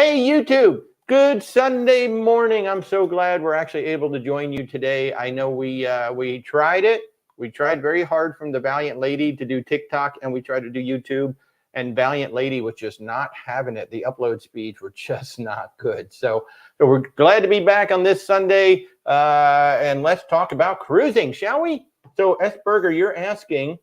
Hey, YouTube. Good Sunday morning. I'm so glad we're actually able to join you today. I know we tried it. We tried very hard from the Valiant Lady to do TikTok, and we tried to do YouTube, and Valiant Lady was just not having it. The upload speeds were just not good. So we're glad to be back on this Sunday, and let's talk about cruising, shall we? So S. Berger, you're asking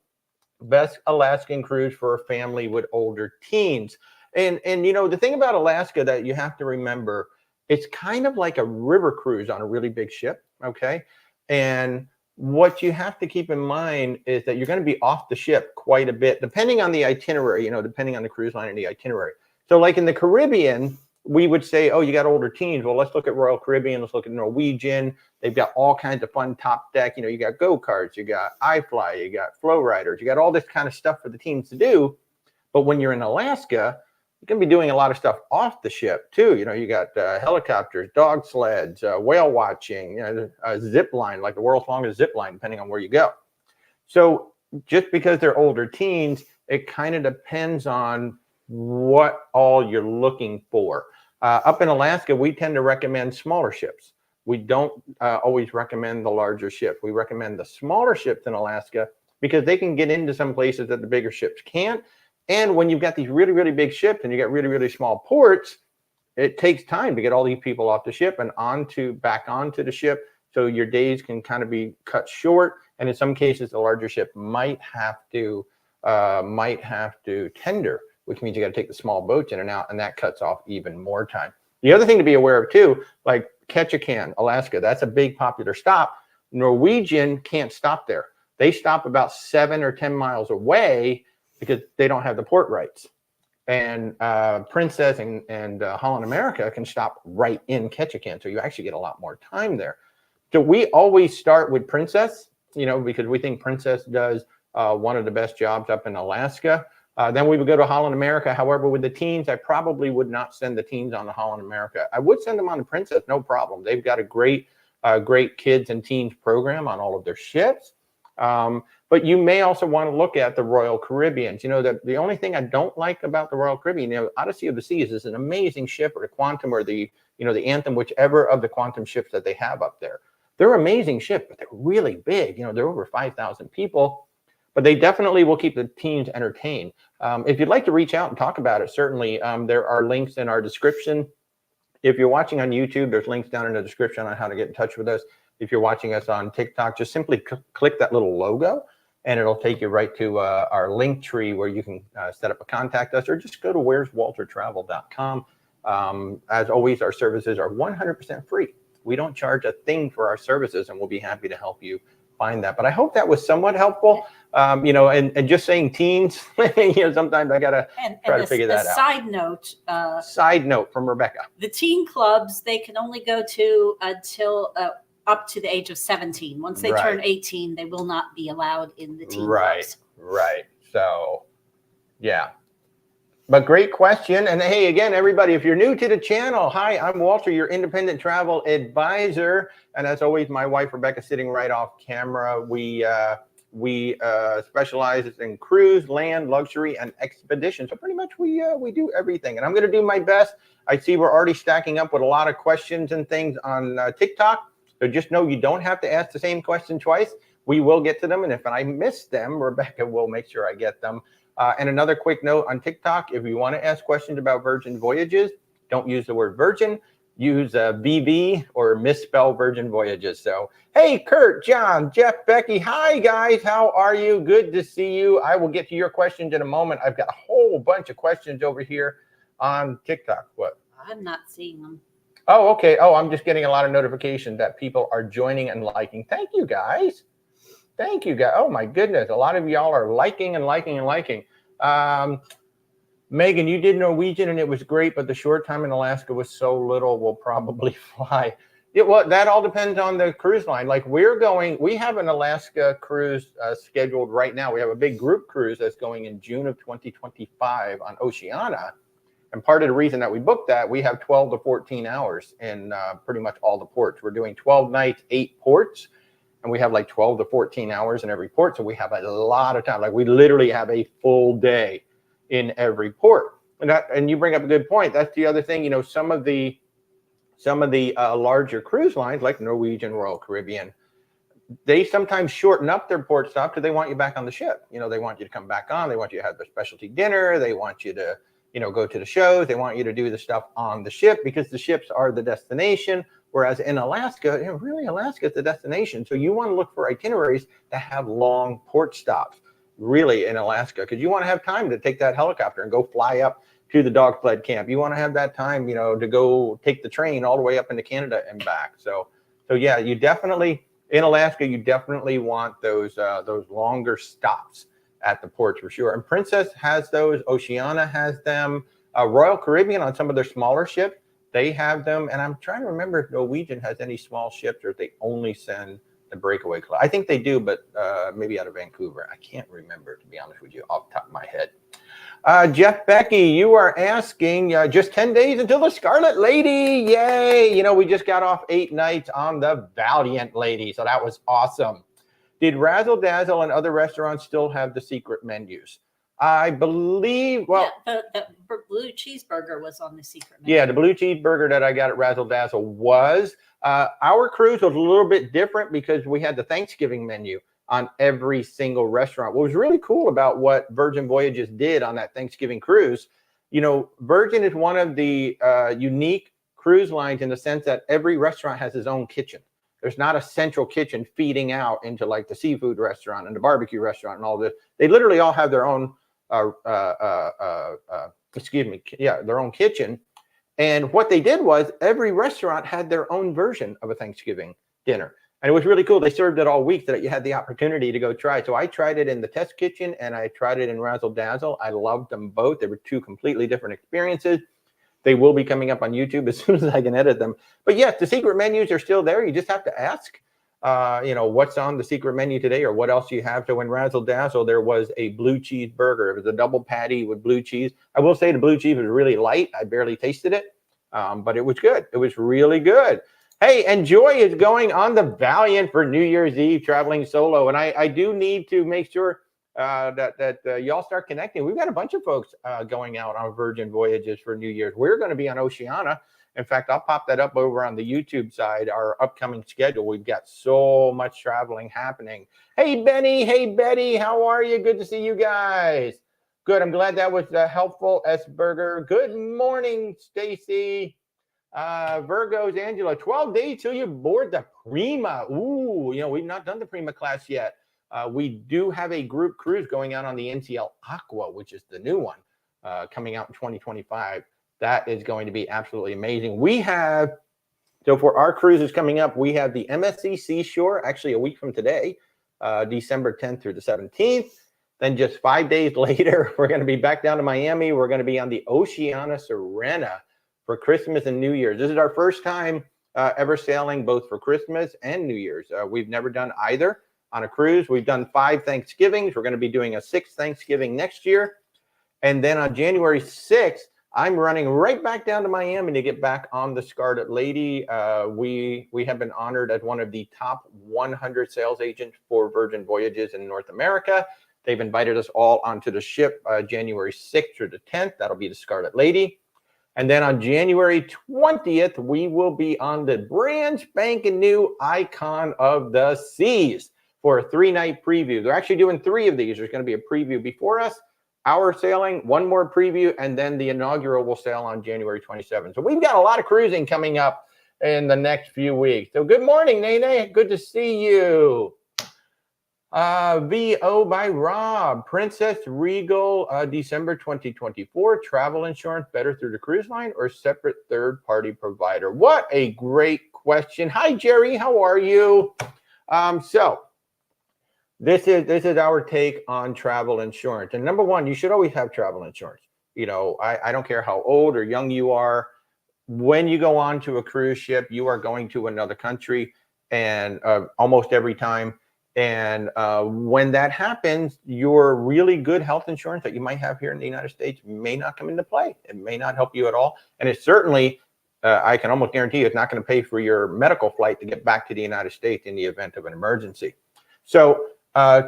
best Alaskan cruise for a family with older teens. And you know, the thing about Alaska that you have to remember, it's kind of like a river cruise on a really big ship, okay? And what you have to keep in mind is that you're going to be off the ship quite a bit, depending on the itinerary, you know, depending on the cruise line and the itinerary. So like in the Caribbean, we would say, oh, you got older teens. Well, let's look at Royal Caribbean. Let's look at Norwegian. They've got all kinds of fun top deck. You know, you got go-karts, you got iFly, you got flow riders, you got all this kind of stuff for the teens to do. But when you're in Alaska, you're going to be doing a lot of stuff off the ship too. You know, you got helicopters, dog sleds, whale watching, you know, a zip line, like the world's longest zip line, depending on where you go. So just because they're older teens, it kind of depends on what all you're looking for. Up in Alaska, we tend to recommend smaller ships. We don't always recommend the larger ships. We recommend the smaller ships in Alaska because they can get into some places that the bigger ships can't. And when you've got these really, really big ships and you got really, really small ports, it takes time to get all these people off the ship and back onto the ship. So your days can kind of be cut short. And in some cases, the larger ship might have to tender, which means you got to take the small boats in and out, and that cuts off even more time. The other thing to be aware of too, like Ketchikan, Alaska, that's a big popular stop. Norwegian can't stop there. They stop about 7 or 10 miles away because they don't have the port rights. And Princess and Holland America can stop right in Ketchikan, so you actually get a lot more time there. So we always start with Princess, you know, because we think Princess does one of the best jobs up in Alaska. Then we would go to Holland America. However, with the teens, I probably would not send the teens on to Holland America. I would send them on to Princess, no problem. They've got a great kids and teens program on all of their ships. But you may also want to look at the Royal Caribbeans. You know, the only thing I don't like about the Royal Caribbean, you know, Odyssey of the Seas is an amazing ship, or the Quantum, or the, you know, the Anthem, whichever of the Quantum ships that they have up there. They're amazing ships, but they're really big. You know, they're over 5,000 people. But they definitely will keep the teens entertained. If you'd like to reach out and talk about it, certainly there are links in our description. If you're watching on YouTube, there's links down in the description on how to get in touch with us. If you're watching us on TikTok, just simply click that little logo, and it'll take you right to our link tree where you can set up a contact us, or just go to where'swaltertravel.com. As always, our services are 100% free. We don't charge a thing for our services, and we'll be happy to help you find that. But I hope that was somewhat helpful. You know, and just saying teens, you know, sometimes I gotta try to figure that out. Side note from Rebecca. The teen clubs, they can only go to until up to the age of 17. Once they turn 18, they will not be allowed in the teen clubs. Right. So, yeah. But great question. And hey, again, everybody, if you're new to the channel, hi, I'm Walter, your independent travel advisor. And as always, my wife, Rebecca, sitting right off camera. We specialize in cruise, land, luxury, and expedition. So pretty much we do everything. And I'm going to do my best. I see we're already stacking up with a lot of questions and things on TikTok. So just know you don't have to ask the same question twice. We will get to them. And if I miss them, Rebecca will make sure I get them. And another quick note on TikTok, if you want to ask questions about Virgin Voyages, don't use the word Virgin, use VV or misspell Virgin Voyages. So, hey, Kurt, John, Jeff, Becky, hi, guys. How are you? Good to see you. I will get to your questions in a moment. I've got a whole bunch of questions over here on TikTok. What? I'm not seeing them. Oh, okay. Oh, I'm just getting a lot of notifications that people are joining and liking. Thank you, guys. Thank you, guys. Oh, my goodness. A lot of y'all are liking and liking and liking. Megan, you did Norwegian and it was great, but the short time in Alaska was so little, we'll probably fly. That all depends on the cruise line. Like we have an Alaska cruise scheduled right now. We have a big group cruise that's going in June of 2025 on Oceania. And part of the reason that we booked that, we have 12 to 14 hours in pretty much all the ports. We're doing 12 nights, 8 ports. And we have like 12 to 14 hours in every port. So we have a lot of time. Like we literally have a full day in every port. And you bring up a good point. That's the other thing. You know, some of the larger cruise lines like Norwegian, Royal Caribbean, they sometimes shorten up their port stop because they want you back on the ship. You know, they want you to come back on. They want you to have their specialty dinner. They want you to, you know, go to the shows. They want you to do the stuff on the ship because the ships are the destination. Whereas in Alaska, you know, really Alaska is the destination. So you want to look for itineraries that have long port stops, really, in Alaska, because you want to have time to take that helicopter and go fly up to the dog sled camp. You want to have that time, you know, to go take the train all the way up into Canada and back. So yeah, you definitely, in Alaska, you definitely want those longer stops at the ports for sure. And Princess has those. Oceania has them. Royal Caribbean on some of their smaller ships, they have them. And I'm trying to remember if Norwegian has any small ships or if they only send the breakaway club. I think they do, but maybe out of Vancouver. I can't remember, to be honest with you, off the top of my head. Jeff Becky, you are asking, just 10 days until the Scarlet Lady. Yay. You know, we just got off 8 nights on the Valiant Lady. So that was awesome. Did Razzle Dazzle and other restaurants still have the secret menus? I believe, well, yeah, the blue cheeseburger was on the secret menu. Yeah, the blue cheeseburger that I got at Razzle Dazzle was. Our cruise was a little bit different because we had the Thanksgiving menu on every single restaurant. What was really cool about what Virgin Voyages did on that Thanksgiving cruise, you know, Virgin is one of the unique cruise lines in the sense that every restaurant has its own kitchen. There's not a central kitchen feeding out into like the seafood restaurant and the barbecue restaurant and all this. They literally all have their own, their own kitchen. And what they did was every restaurant had their own version of a Thanksgiving dinner. And it was really cool. They served it all week so that you had the opportunity to go try. So I tried it in the test kitchen and I tried it in Razzle Dazzle. I loved them both. They were 2 completely different experiences. They will be coming up on YouTube as soon as I can edit them. But yes, the secret menus are still there. You just have to ask, you know, what's on the secret menu today or what else you have. So in Razzle Dazzle, there was a blue cheese burger. It was a double patty with blue cheese. I will say the blue cheese was really light. I barely tasted it, but it was good. It was really good. Hey, and Joy is going on the Valiant for New Year's Eve, traveling solo. And I do need to make sure that y'all start connecting. We've got a bunch of folks going out on Virgin Voyages for New Year's. We're going to be on Oceania. In fact, I'll pop that up over on the YouTube side, our upcoming schedule. We've got so much traveling happening. Hey, Benny. Hey, Betty. How are you? Good to see you guys. Good. I'm glad that was helpful, S. Burger. Good morning, Stacy. Virgo's Angela, 12 days till you board the Prima. Ooh, you know, we've not done the Prima class yet. We do have a group cruise going out on the NCL Aqua, which is the new one coming out in 2025. That is going to be absolutely amazing. We have, so for our cruises coming up, we have the MSC Seashore, actually a week from today, December 10th through the 17th. Then just 5 days later, we're going to be back down to Miami. We're going to be on the Oceania Serena for Christmas and New Year's. This is our first time ever sailing both for Christmas and New Year's. We've never done either on a cruise. We've done 5 Thanksgivings. We're going to be doing a 6th Thanksgiving next year. And then on January 6th, I'm running right back down to Miami to get back on the Scarlet Lady. We have been honored as one of the top 100 sales agents for Virgin Voyages in North America. They've invited us all onto the ship January 6th through the 10th. That'll be the Scarlet Lady. And then on January 20th, we will be on the brand spanking new Icon of the Seas for a 3-night preview. They're actually doing 3 of these. There's going to be a preview before us, our sailing, 1 more preview, and then the inaugural will sail on January 27th. So we've got a lot of cruising coming up in the next few weeks. So good morning, Nene. Good to see you. VO by Rob, Princess Regal, December 2024, travel insurance better through the cruise line or separate third-party provider? What a great question. Hi, Jerry. How are you? So this is our take on travel insurance. And number one, you should always have travel insurance. You know, I don't care how old or young you are. When you go on to a cruise ship, you are going to another country, and almost every time. And when that happens, your really good health insurance that you might have here in the United States may not come into play. It may not help you at all. And it certainly, I can almost guarantee you, it's not going to pay for your medical flight to get back to the United States in the event of an emergency. So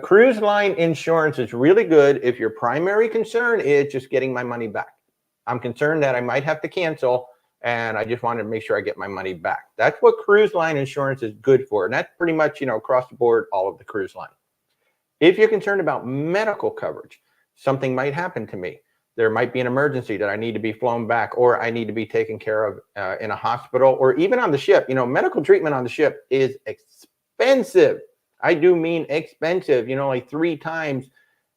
cruise line insurance is really good if your primary concern is just getting my money back. I'm concerned that I might have to cancel, and I just wanted to make sure I get my money back. That's what cruise line insurance is good for. And that's pretty much, across the board, all of the cruise line. If you're concerned about medical coverage, something might happen to me. There might be an emergency that I need to be flown back, or I need to be taken care of in a hospital, or even on the ship. Medical treatment on the ship is expensive. I do mean expensive, like 3 times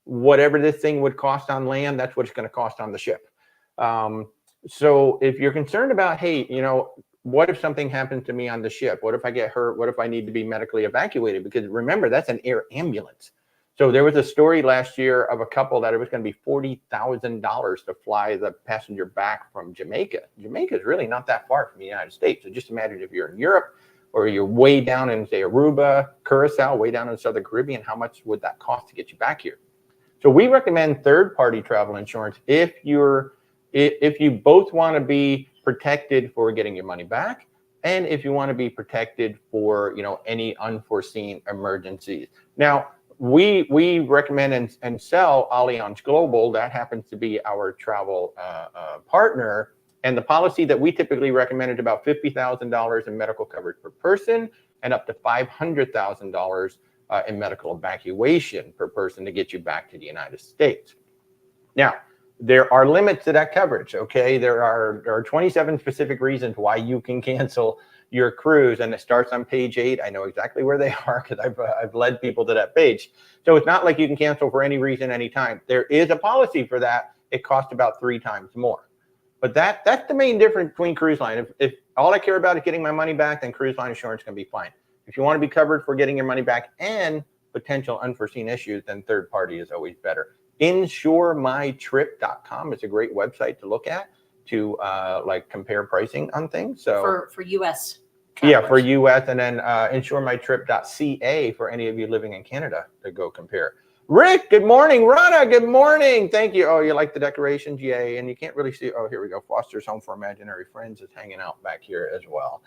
whatever this thing would cost on land, that's what it's going to cost on the ship. So if you're concerned about, hey, what if something happens to me on the ship? What if I get hurt? What if I need to be medically evacuated? Because remember, that's an air ambulance. So there was a story last year of a couple that it was going to be $40,000 to fly the passenger back from Jamaica. Jamaica is really not that far from the United States. So just imagine if you're in Europe, or you're way down in, say, Aruba, Curacao, way down in the Southern Caribbean, how much would that cost to get you back here? So we recommend third-party travel insurance if you both want to be protected for getting your money back, and if you want to be protected for any unforeseen emergencies. Now, we recommend and sell Allianz Global. That happens to be our travel partner. And the policy that we typically recommend is about $50,000 in medical coverage per person, and up to $500,000 in medical evacuation per person to get you back to the United States. Now, there are limits to that coverage, okay? There are 27 specific reasons why you can cancel your cruise, and it starts on page 8. I know exactly where they are because I've led people to that page. So it's not like you can cancel for any reason, anytime. There is a policy for that. It costs about 3 times more. But that's the main difference between cruise line. If all I care about is getting my money back, then cruise line insurance can be fine. If you want to be covered for getting your money back and potential unforeseen issues, then third party is always better. InsureMyTrip.com is a great website to look at to compare pricing on things. So for U.S. travelers. Yeah, for U.S. and then InsureMyTrip.ca for any of you living in Canada to go compare. Rick, good morning. Rana, good morning. Thank you. Oh, you like the decorations? Yay. And you can't really see. Oh, here we go. Foster's Home for Imaginary Friends is hanging out back here as well.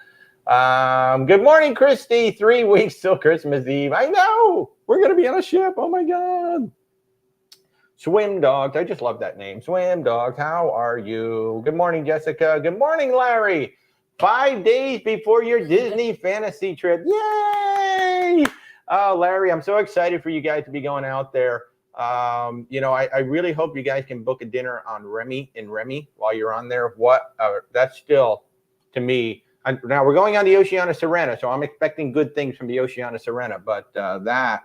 Good morning, Christy. 3 weeks till Christmas Eve. I know. We're going to be on a ship. Oh, my God. Swim Dogs. I just love that name. Swim Dogs. How are you? Good morning, Jessica. Good morning, Larry. 5 days before your Disney fantasy trip. Yay! Oh, Larry, I'm so excited for you guys to be going out there. I really hope you guys can book a dinner on Remy while you're on there. That's still, to me, now we're going on the Oceana Serena, so I'm expecting good things from the Oceana Serena, but that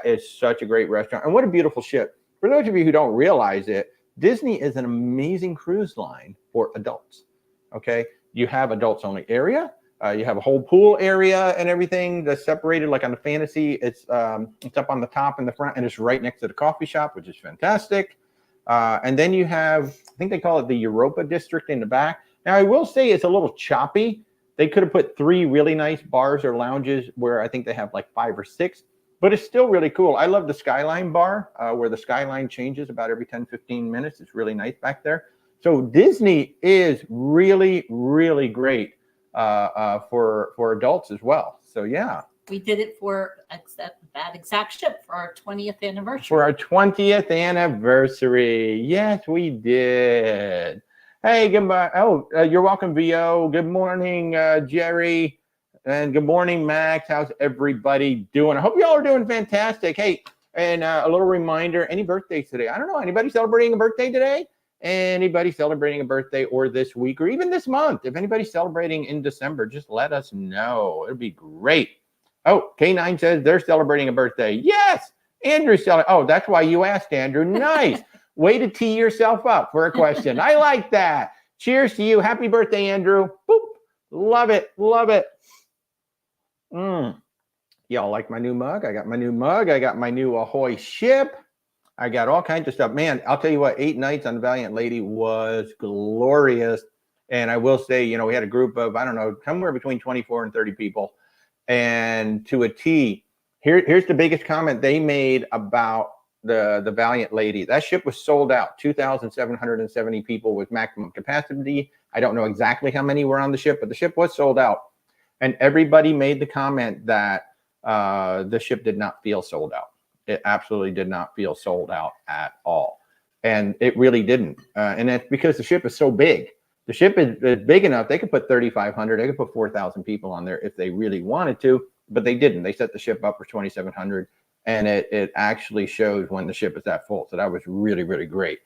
is such a great restaurant. And what a beautiful ship. For those of you who don't realize it, Disney is an amazing cruise line for adults, okay? You have adults only area. You have a whole pool area and everything that's separated. Like on the Fantasy, it's up on the top in the front, and it's right next to the coffee shop, which is fantastic. And then you have, I think they call it the Europa District in the back. Now, I will say it's a little choppy. They could have put 3 really nice bars or lounges where I think they have like 5 or 6, but it's still really cool. I love the Skyline bar where the Skyline changes about every 10, 15 minutes. It's really nice back there. So Disney is really, really great for adults as well. So yeah, we did it for that exact ship for our 20th anniversary. For our 20th anniversary, yes, we did. Hey, goodbye. Oh, you're welcome, VO. Good morning, Jerry, and good morning, Max. How's everybody doing? I hope you all are doing fantastic. Hey, and a little reminder: any birthdays today? I don't know. Anybody celebrating a birthday today? Anybody celebrating a birthday or this week or even this month? If anybody's celebrating in December, just let us know. It'd be great. Oh, K9 says they're celebrating a birthday. Yes, Andrew's celebrating. Oh, that's why you asked, Andrew. Nice. Way to tee yourself up for a question. I like that. Cheers to you. Happy birthday, Andrew. Boop. Love it. Love it. Y'all like my new mug? I got my new mug. I got my new Ahoy ship. I got all kinds of stuff. Man, I'll tell you what, 8 nights on the Valiant Lady was glorious. And I will say, we had a group of, I don't know, somewhere between 24 and 30 people. And to a T, here's the biggest comment they made about the Valiant Lady. That ship was sold out. 2,770 people with maximum capacity. I don't know exactly how many were on the ship, but the ship was sold out. And everybody made the comment that the ship did not feel sold out. It absolutely did not feel sold out at all. And it really didn't. And that's because the ship is so big. The ship is big enough. They could put 3,500. They could put 4,000 people on there if they really wanted to, but they didn't. They set the ship up for 2,700, and it actually shows when the ship is that full. So that was really, really great.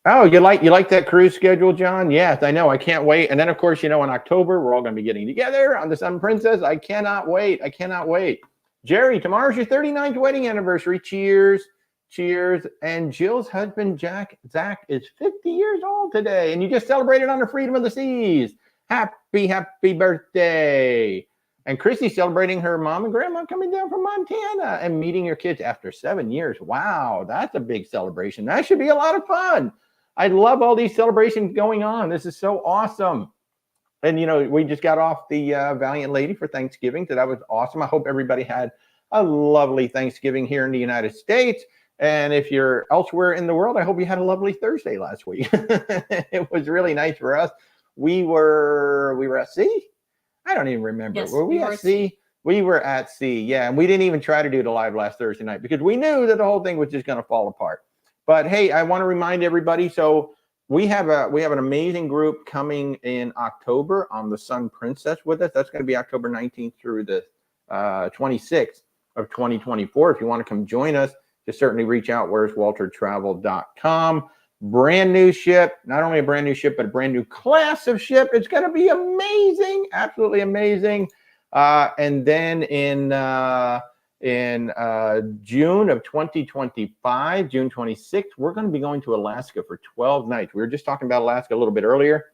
Oh, you like that cruise schedule, John? Yes, I know. I can't wait. And then, of course, in October, we're all going to be getting together on the Sun Princess. I cannot wait. I cannot wait. Jerry, tomorrow's your 39th wedding anniversary. Cheers. Cheers. And Jill's husband, Zach, is 50 years old today. And you just celebrated on the Freedom of the Seas. Happy, happy birthday. And Chrissy's celebrating her mom and grandma coming down from Montana and meeting your kids after 7 years. Wow, that's a big celebration. That should be a lot of fun. I love all these celebrations going on. This is so awesome. And, we just got off the Valiant Lady for Thanksgiving. So that was awesome. I hope everybody had a lovely Thanksgiving here in the United States. And if you're elsewhere in the world, I hope you had a lovely Thursday last week. It was really nice for us. We were at sea. I don't even remember. Yes, were we at sea? We were at sea. Yeah. And we didn't even try to do the live last Thursday night because we knew that the whole thing was just going to fall apart. But hey, I want to remind everybody. So we have an amazing group coming in October on the Sun Princess with us. That's going to be October 19th through the 26th of 2024. If you want to come join us, just certainly reach out. where'swaltertravel.com. Brand new ship, not only a brand new ship, but a brand new class of ship. It's going to be amazing, absolutely amazing. And then in June of 2025, June 26th, we're going to be going to Alaska for 12 nights. We were just talking about Alaska a little bit earlier.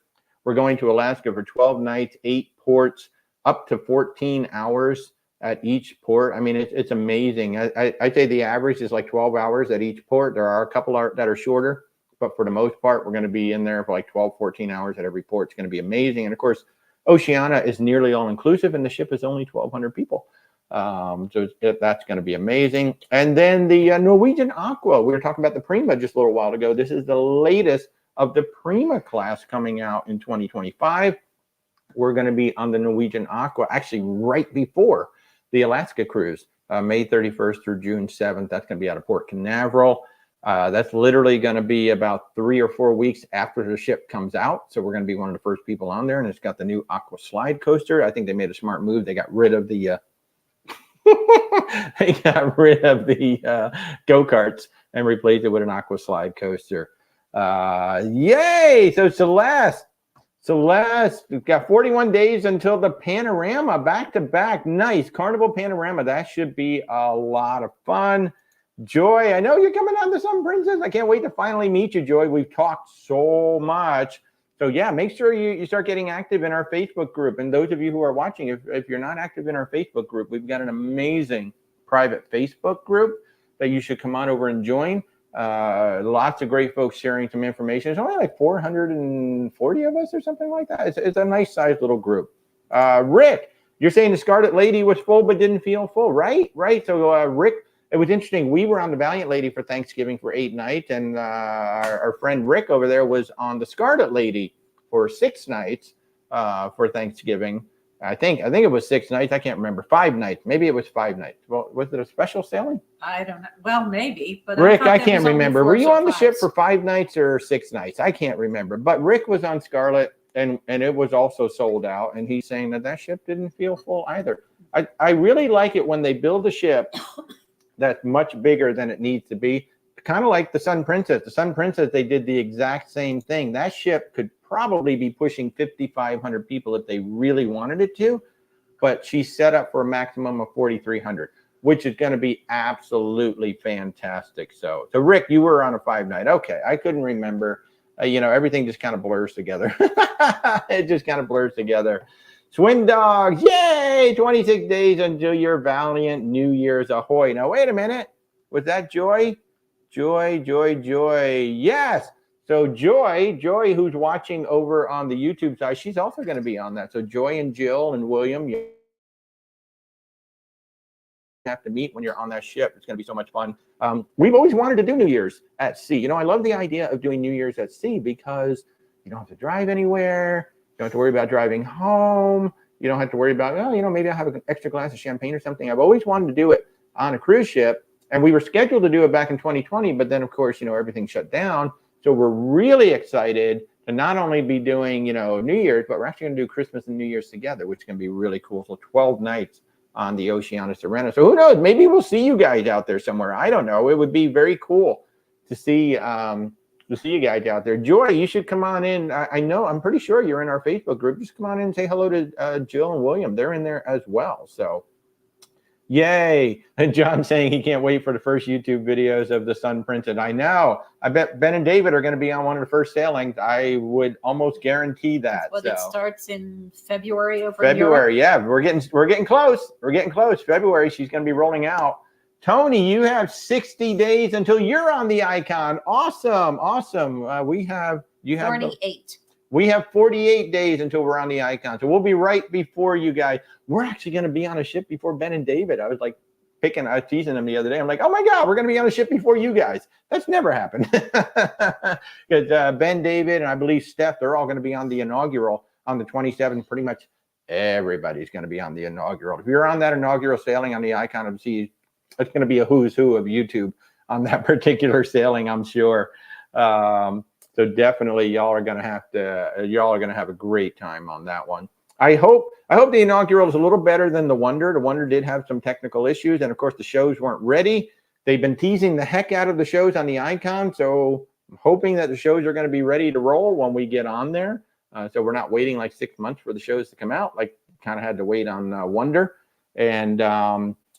We're going to Alaska for 12 nights, 8 ports, up to 14 hours at each port. I mean, it's amazing. I'd say the average is like 12 hours at each port. There are a couple that are shorter, but for the most part, we're going to be in there for like 12, 14 hours at every port. It's going to be amazing. And of course, Oceania is nearly all inclusive, and the ship is only 1,200 people. So that's going to be amazing. And then the Norwegian Aqua. We were talking about the Prima just a little while ago. This is the latest of the Prima class coming out in 2025. We're going to be on the Norwegian Aqua actually right before the Alaska cruise, May 31st through June 7th. That's going to be out of Port Canaveral. That's literally going to be about 3 or 4 weeks after the ship comes out. So we're going to be one of the first people on there. And it's got the new Aqua slide coaster. I think they made a smart move. They got rid of the go-karts and replaced it with an Aqua slide coaster. Yay! So Celeste, we've got 41 days until the Panorama back-to-back. Nice. Carnival Panorama. That should be a lot of fun. Joy, I know you're coming on to Sun Princess. I can't wait to finally meet you, Joy. We've talked so much. So, yeah, make sure you start getting active in our Facebook group. And those of you who are watching, if you're not active in our Facebook group, we've got an amazing private Facebook group that you should come on over and join. Lots of great folks sharing some information. It's only like 440 of us or something like that. It's a nice sized little group. Rick, you're saying the Scarlet Lady was full but didn't feel full, right? So Rick, it was interesting. We were on the Valiant Lady for Thanksgiving for 8 nights, and our friend Rick over there was on the Scarlet Lady for 6 nights for Thanksgiving. I think it was 6 nights. I can't remember. 5 nights. Maybe it was 5 nights. Well, was it a special sailing? I don't know. Well, maybe. But Rick, I can't remember. Were you on the ship for 5 nights or 6 nights? I can't remember. But Rick was on Scarlet, and it was also sold out. And he's saying that ship didn't feel full either. I really like it when they build a ship that's much bigger than it needs to be. Kind of like the Sun Princess. The Sun Princess, they did the exact same thing. That ship could probably be pushing 5,500 people if they really wanted it to, but she's set up for a maximum of 4,300, which is going to be absolutely fantastic. So Rick, you were on a 5-night. Okay, I couldn't remember. Everything just kind of blurs together. It just kind of blurs together. Swim Dogs, yay! 26 days until your Valiant New Year's ahoy. Now, wait a minute. Was that Joy? Joy. Yes. So Joy, who's watching over on the YouTube side, she's also going to be on that. So Joy and Jill and William, you have to meet when you're on that ship. It's going to be so much fun. We've always wanted to do New Year's at sea. I love the idea of doing New Year's at sea because you don't have to drive anywhere. You don't have to worry about driving home. You don't have to worry about, maybe I'll have an extra glass of champagne or something. I've always wanted to do it on a cruise ship. And we were scheduled to do it back in 2020, but then of course, everything shut down. So we're really excited to not only be doing, New Year's, but we're actually going to do Christmas and New Year's together, which is going to be really cool. So 12 nights on the Oceana Sorrento. So who knows? Maybe we'll see you guys out there somewhere. I don't know. It would be very cool to see you guys out there. Joy, you should come on in. I know, I'm pretty sure you're in our Facebook group. Just come on in and say hello to Jill and William. They're in there as well. So yay. And John saying he can't wait for the first YouTube videos of the Sun Princess. I know. I bet Ben and David are going to be on one of the first sailings. I would almost guarantee that. Well, it starts in February over February, yeah. We're getting close. We're getting close. February, she's going to be rolling out. Tony, you have 60 days until you're on the Icon. Awesome. You have 48. We have 48 days until we're on the Icon. So we'll be right before you guys. We're actually going to be on a ship before Ben and David. I was teasing them the other day. I'm like, oh my God, we're going to be on a ship before you guys. That's never happened. Because Ben, David, and I believe Steph, they're all going to be on the inaugural on the 27th. Pretty much everybody's going to be on the inaugural. If you're on that inaugural sailing on the Icon of the Seas, it's going to be a who's who of YouTube on that particular sailing, I'm sure. So definitely y'all are going to have a great time on that one. I hope the inaugural is a little better than the Wonder. The Wonder did have some technical issues, and of course the shows weren't ready. They've been teasing the heck out of the shows on the Icon, so I'm hoping that the shows are going to be ready to roll when we get on there. So we're not waiting like 6 months for the shows to come out, like kind of had to wait on Wonder. And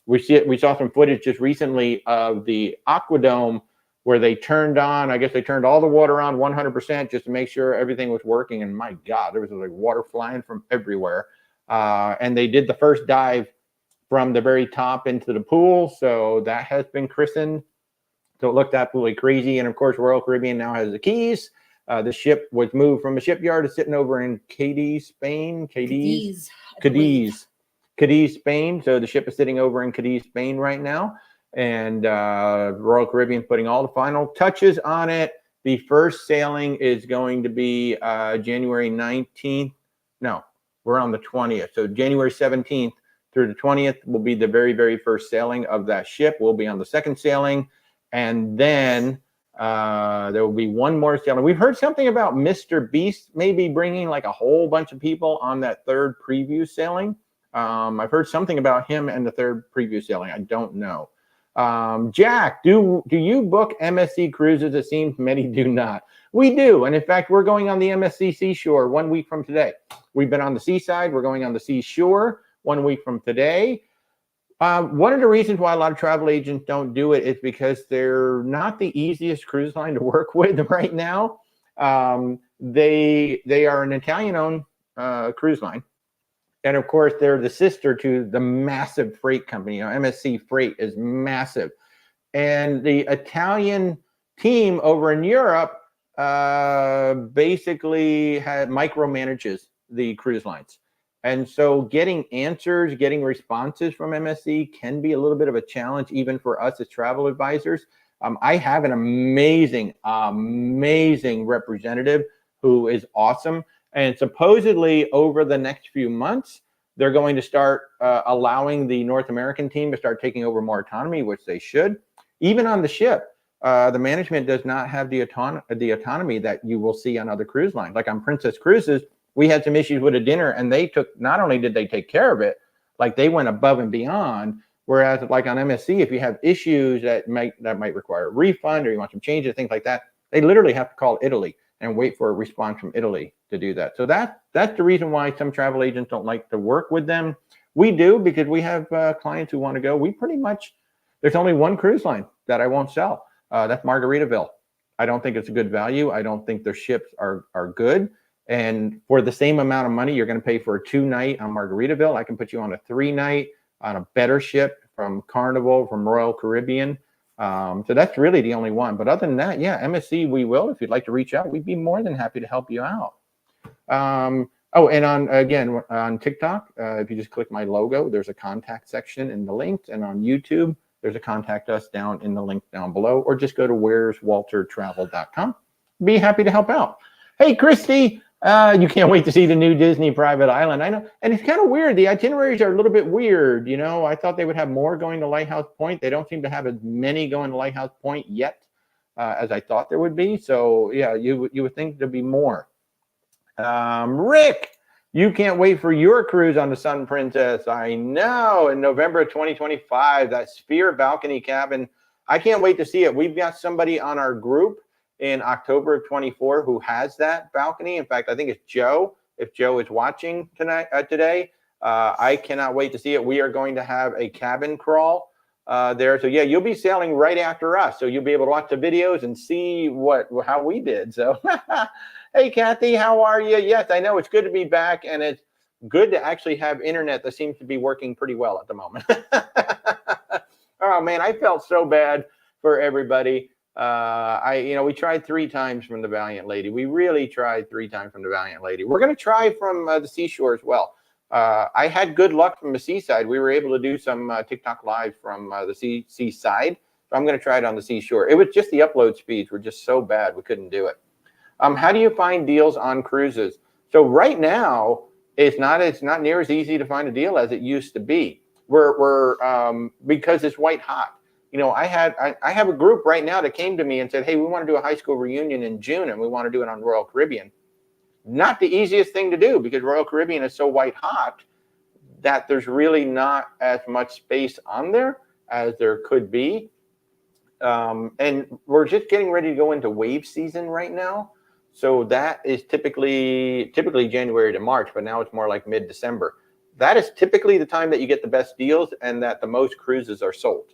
we saw some footage just recently of the Aqua Dome, where they turned on, I guess they turned all the water on 100% just to make sure everything was working. And my God, there was like water flying from everywhere. And they did the first dive from the very top into the pool. So that has been christened. So it looked absolutely crazy. And of course, Royal Caribbean now has the keys. The ship was moved from a shipyard to sitting over in Cadiz, Spain. Cadiz, Spain. So the ship is sitting over in Cadiz, Spain right now. And Royal Caribbean putting all the final touches on it. The first sailing is going to be January 19th. No, we're on the 20th. So January 17th through the 20th will be the very, very first sailing of that ship. We'll be on the second sailing. And then there will be one more sailing. We've heard something about Mr. Beast maybe bringing like a whole bunch of people on that third preview sailing. I've heard something about him and the third preview sailing. I don't know. Jack, do you book MSC cruises? It seems many do not. We do. And in fact, we're going on the MSC Seashore 1 week from today. We've been on the seaside. We're going on the seashore 1 week from today. One of the reasons why a lot of travel agents don't do it is because they're not the easiest cruise line to work with right now. They are an Italian-owned cruise line. And of course, they're the sister to the massive freight company. MSC Freight is massive. And the Italian team over in Europe basically micromanages the cruise lines. And so getting answers, getting responses from MSC can be a little bit of a challenge, even for us as travel advisors. I have an amazing representative who is awesome. And supposedly over the next few months, they're going to start allowing the North American team to start taking over more autonomy, which they should. Even on the ship, the management does not have the autonomy that you will see on other cruise lines. Like on Princess Cruises, we had some issues with a dinner, and not only did they take care of it, like they went above and beyond. Whereas like on MSC, if you have issues that might require a refund or you want some changes, things like that, they literally have to call Italy and wait for a response from Italy to do that. So that's the reason why some travel agents don't like to work with them. We do, because we have clients who want to go. There's only one cruise line that I won't sell. That's Margaritaville. I don't think it's a good value. I don't think their ships are good. And for the same amount of money you're going to pay for a 2-night on Margaritaville, I can put you on a 3-night on a better ship from Carnival, from Royal Caribbean. So that's really the only one. But other than that, yeah, MSC, we will. If you'd like to reach out, we'd be more than happy to help you out. And on TikTok, if you just click my logo, there's a contact section in the links. And on YouTube, there's a contact us down in the link down below. Or just go to where'swaltertravel.com. Be happy to help out. Hey, Christy, You can't wait to see the new Disney private island. I know. And it's kind of weird. The itineraries are a little bit weird. You know, I thought they would have more going to Lighthouse Point. They don't seem to have as many going to Lighthouse Point yet as I thought there would be. So, yeah, you would think there'd be more. Rick, you can't wait for your cruise on the Sun Princess. I know. In November of 2025, that Sphere balcony cabin. I can't wait to see it. We've got somebody on our group in October of 24 who has that balcony. In fact, I think it's Joe. If Joe is watching today, I cannot wait to see it. We are going to have a cabin crawl there. So yeah, you'll be sailing right after us. So you'll be able to watch the videos and see how we did. So hey, Kathy, how are you? Yes, I know it's good to be back, and it's good to actually have internet that seems to be working pretty well at the moment. Oh man, I felt so bad for everybody. We tried 3 times from the Valiant Lady. We really tried 3 times from the Valiant Lady. We're going to try from the seashore as well. I had good luck from the seaside. We were able to do some TikTok live from the seaside. So I'm going to try it on the seashore. It was just the upload speeds were just so bad we couldn't do it. How do you find deals on cruises? So right now, it's not near as easy to find a deal as it used to be. Because it's white hot. You know, I have a group right now that came to me and said, hey, we want to do a high school reunion in June and we want to do it on Royal Caribbean. Not the easiest thing to do because Royal Caribbean is so white hot that there's really not as much space on there as there could be. And we're just getting ready to go into wave season right now. So that is typically January to March, but now it's more like mid-December. That is typically the time that you get the best deals and that the most cruises are sold.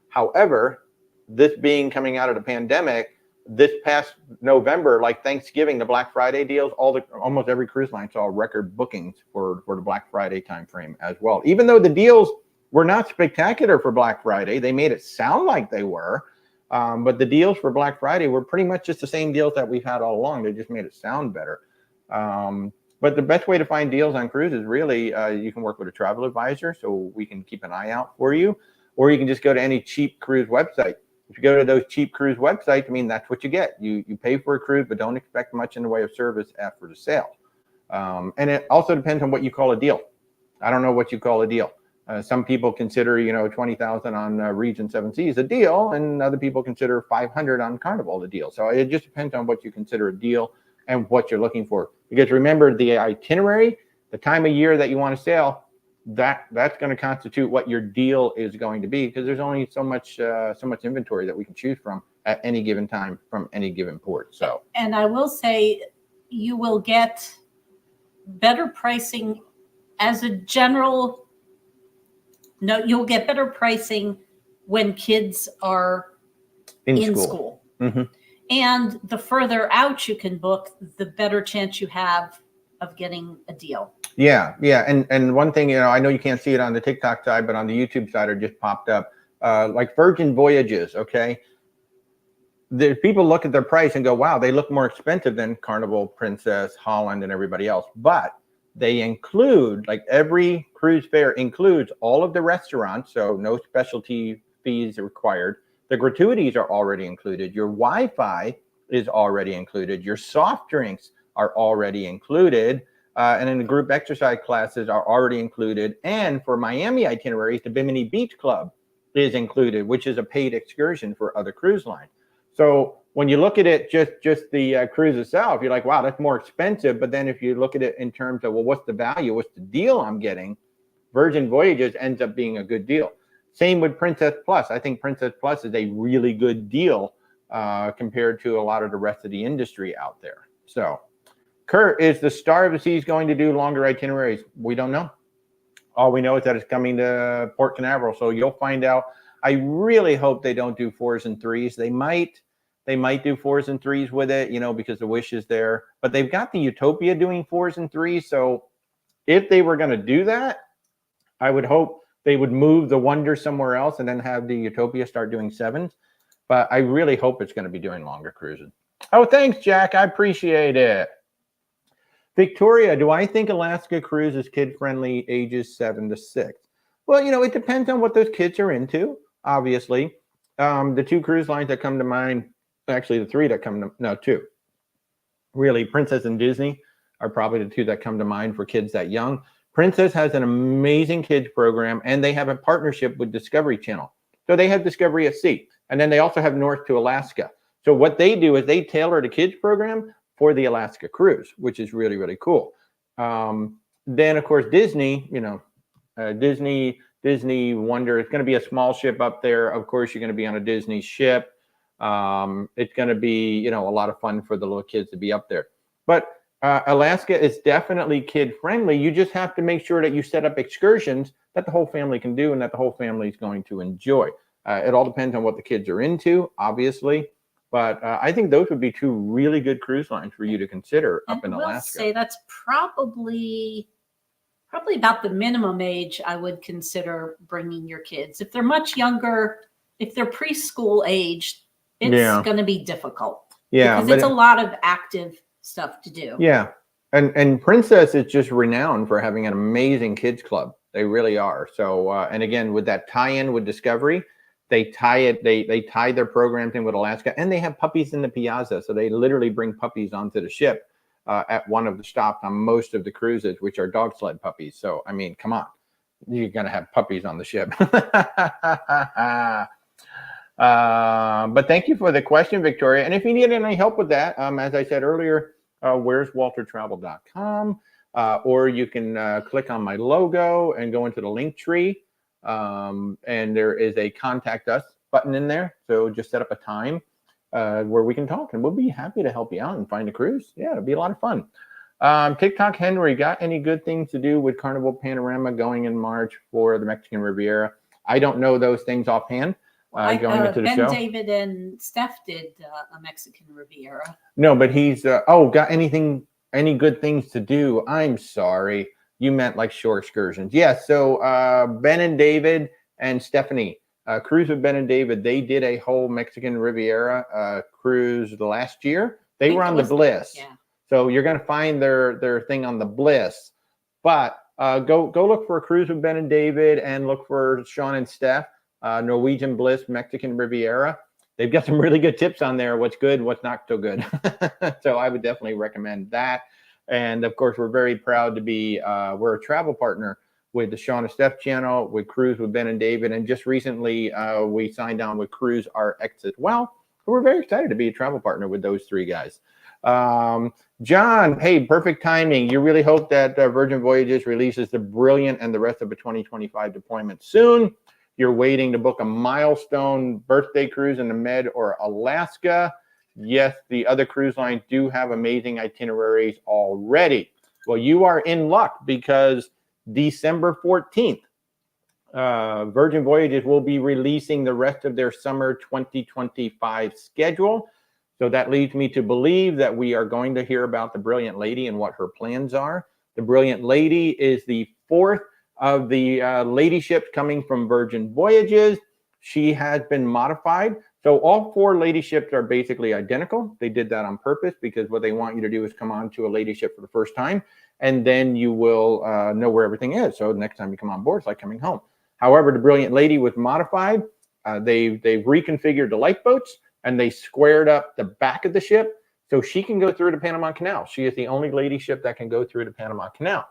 However, this being coming out of the pandemic, this past November, like Thanksgiving, the Black Friday deals, almost every cruise line saw record bookings for the Black Friday timeframe as well. Even though the deals were not spectacular for Black Friday, they made it sound like they were. But the deals for Black Friday were pretty much just the same deals that we've had all along. They just made it sound better. But the best way to find deals on cruises, really, you can work with a travel advisor so we can keep an eye out for you, or you can just go to any cheap cruise website. If you go to those cheap cruise websites, I mean, that's what you get. You pay for a cruise, but don't expect much in the way of service after the sale. And it also depends on what you call a deal. I don't know what you call a deal. Some people consider, $20,000 on Regent Seven Seas a deal, and other people consider $500 on Carnival a deal. So it just depends on what you consider a deal and what you're looking for. Because remember, the itinerary, the time of year that you want to sail, that's going to constitute what your deal is going to be, because there's only so much inventory that we can choose from at any given time from any given port. So, and I will say, you will get better pricing as a general. No, you'll get better pricing when kids are in school. Mm-hmm. And the further out you can book, the better chance you have of getting a deal. Yeah. And one thing, I know you can't see it on the TikTok side, but on the YouTube side, it just popped up. Like Virgin Voyages, okay? The people look at their price and go, wow, they look more expensive than Carnival, Princess, Holland, and everybody else. But they include, like every cruise fare includes all of the restaurants, so no specialty fees are required. The gratuities are already included. Your Wi-Fi is already included. Your soft drinks are already included. And then the group exercise classes are already included. And for Miami itineraries, the Bimini Beach Club is included, which is a paid excursion for other cruise lines. So when you look at it, just the cruise itself, you're like, wow, that's more expensive. But then if you look at it in terms of, well, what's the value? What's the deal I'm getting? Virgin Voyages ends up being a good deal. Same with Princess Plus. I think Princess Plus is a really good deal compared to a lot of the rest of the industry out there. So, Kurt, is the Star of the Seas going to do longer itineraries? We don't know. All we know is that it's coming to Port Canaveral, so you'll find out. I really hope they don't do 4s and 3s. They might do 4s and 3s with it, because the wish is there. But they've got the Utopia doing 4s and 3s. So if they were going to do that, I would hope they would move the Wonder somewhere else and then have the Utopia start doing 7s. But I really hope it's going to be doing longer cruises. Oh, thanks, Jack. I appreciate it. Victoria, do I think Alaska cruise is kid-friendly ages 7 to 6? Well, it depends on what those kids are into, obviously. The 2 cruise lines that come to mind, actually the 3 that come to, no, 2. Really, Princess and Disney are probably the two that come to mind for kids that young. Princess has an amazing kids program, and they have a partnership with Discovery Channel. So they have Discovery at Sea, and then they also have North to Alaska. So what they do is they tailor the kids program for the Alaska cruise, which is really, really cool. Then of course Disney, Disney Wonder. It's going to be a small ship up there. Of course, you're going to be on a Disney ship. It's going to be, a lot of fun for the little kids to be up there. But Alaska is definitely kid friendly. You just have to make sure that you set up excursions that the whole family can do and that the whole family is going to enjoy. It all depends on what the kids are into, obviously. But I think those would be two really good cruise lines for you to consider up in Alaska. I will say that's probably about the minimum age I would consider bringing your kids. If they're much younger, if they're preschool age, it's going to be difficult. Yeah, because it's a lot of active stuff to do. Yeah, and Princess is just renowned for having an amazing kids club. They really are. So, and again, with that tie-in with Discovery, they tie their programs in with Alaska, and they have puppies in the piazza. So they literally bring puppies onto the ship at one of the stops on most of the cruises, which are dog sled puppies. So, I mean, come on, you're going to have puppies on the ship. But thank you for the question, Victoria. And if you need any help with that, as I said earlier, where's waltertravel.com, or you can click on my logo and go into the link tree. And there is a contact us button in there. So just set up a time where we can talk, and we'll be happy to help you out and find a cruise. Yeah, it'll be a lot of fun. TikTok Henry, got any good things to do with Carnival Panorama going in March for the Mexican Riviera? I don't know those things offhand. Going into the Ben show. David and Steph did a Mexican Riviera. No, but he's got any good things to do? I'm sorry, you meant like shore excursions. Yeah, so Ben and David and Stephanie, Cruise with Ben and David, they did a whole Mexican Riviera cruise last year. They were on the Bliss. Yeah. So you're going to find their thing on the Bliss. But go look for a Cruise with Ben and David, and look for Sean and Steph. Norwegian Bliss Mexican Riviera. They've got some really good tips on there. What's good, what's not so good. So I would definitely recommend that. And of course, we're very proud to be, we're a travel partner with the Sean Stef channel, with Cruise with Ben and David. And just recently, we signed on with Cruise RX as well. So we're very excited to be a travel partner with those three guys. John, hey, perfect timing. You really hope that Virgin Voyages releases the Brilliant and the rest of the 2025 deployment soon. You're waiting to book a milestone birthday cruise in the Med or Alaska. Yes, the other cruise lines do have amazing itineraries already. Well, you are in luck, because December 14th, Virgin Voyages will be releasing the rest of their summer 2025 schedule. So that leads me to believe that we are going to hear about the Brilliant Lady and what her plans are. The Brilliant Lady is the fourth of the lady ships coming from Virgin Voyages. She has been modified. So all four lady ships are basically identical. They did that on purpose, because what they want you to do is come on to a lady ship for the first time, and then you will know where everything is. So next time you come on board, it's like coming home. However, the Brilliant Lady was modified. They've reconfigured the lifeboats, and they squared up the back of the ship so she can go through the Panama Canal. She is the only lady ship that can go through the Panama Canal.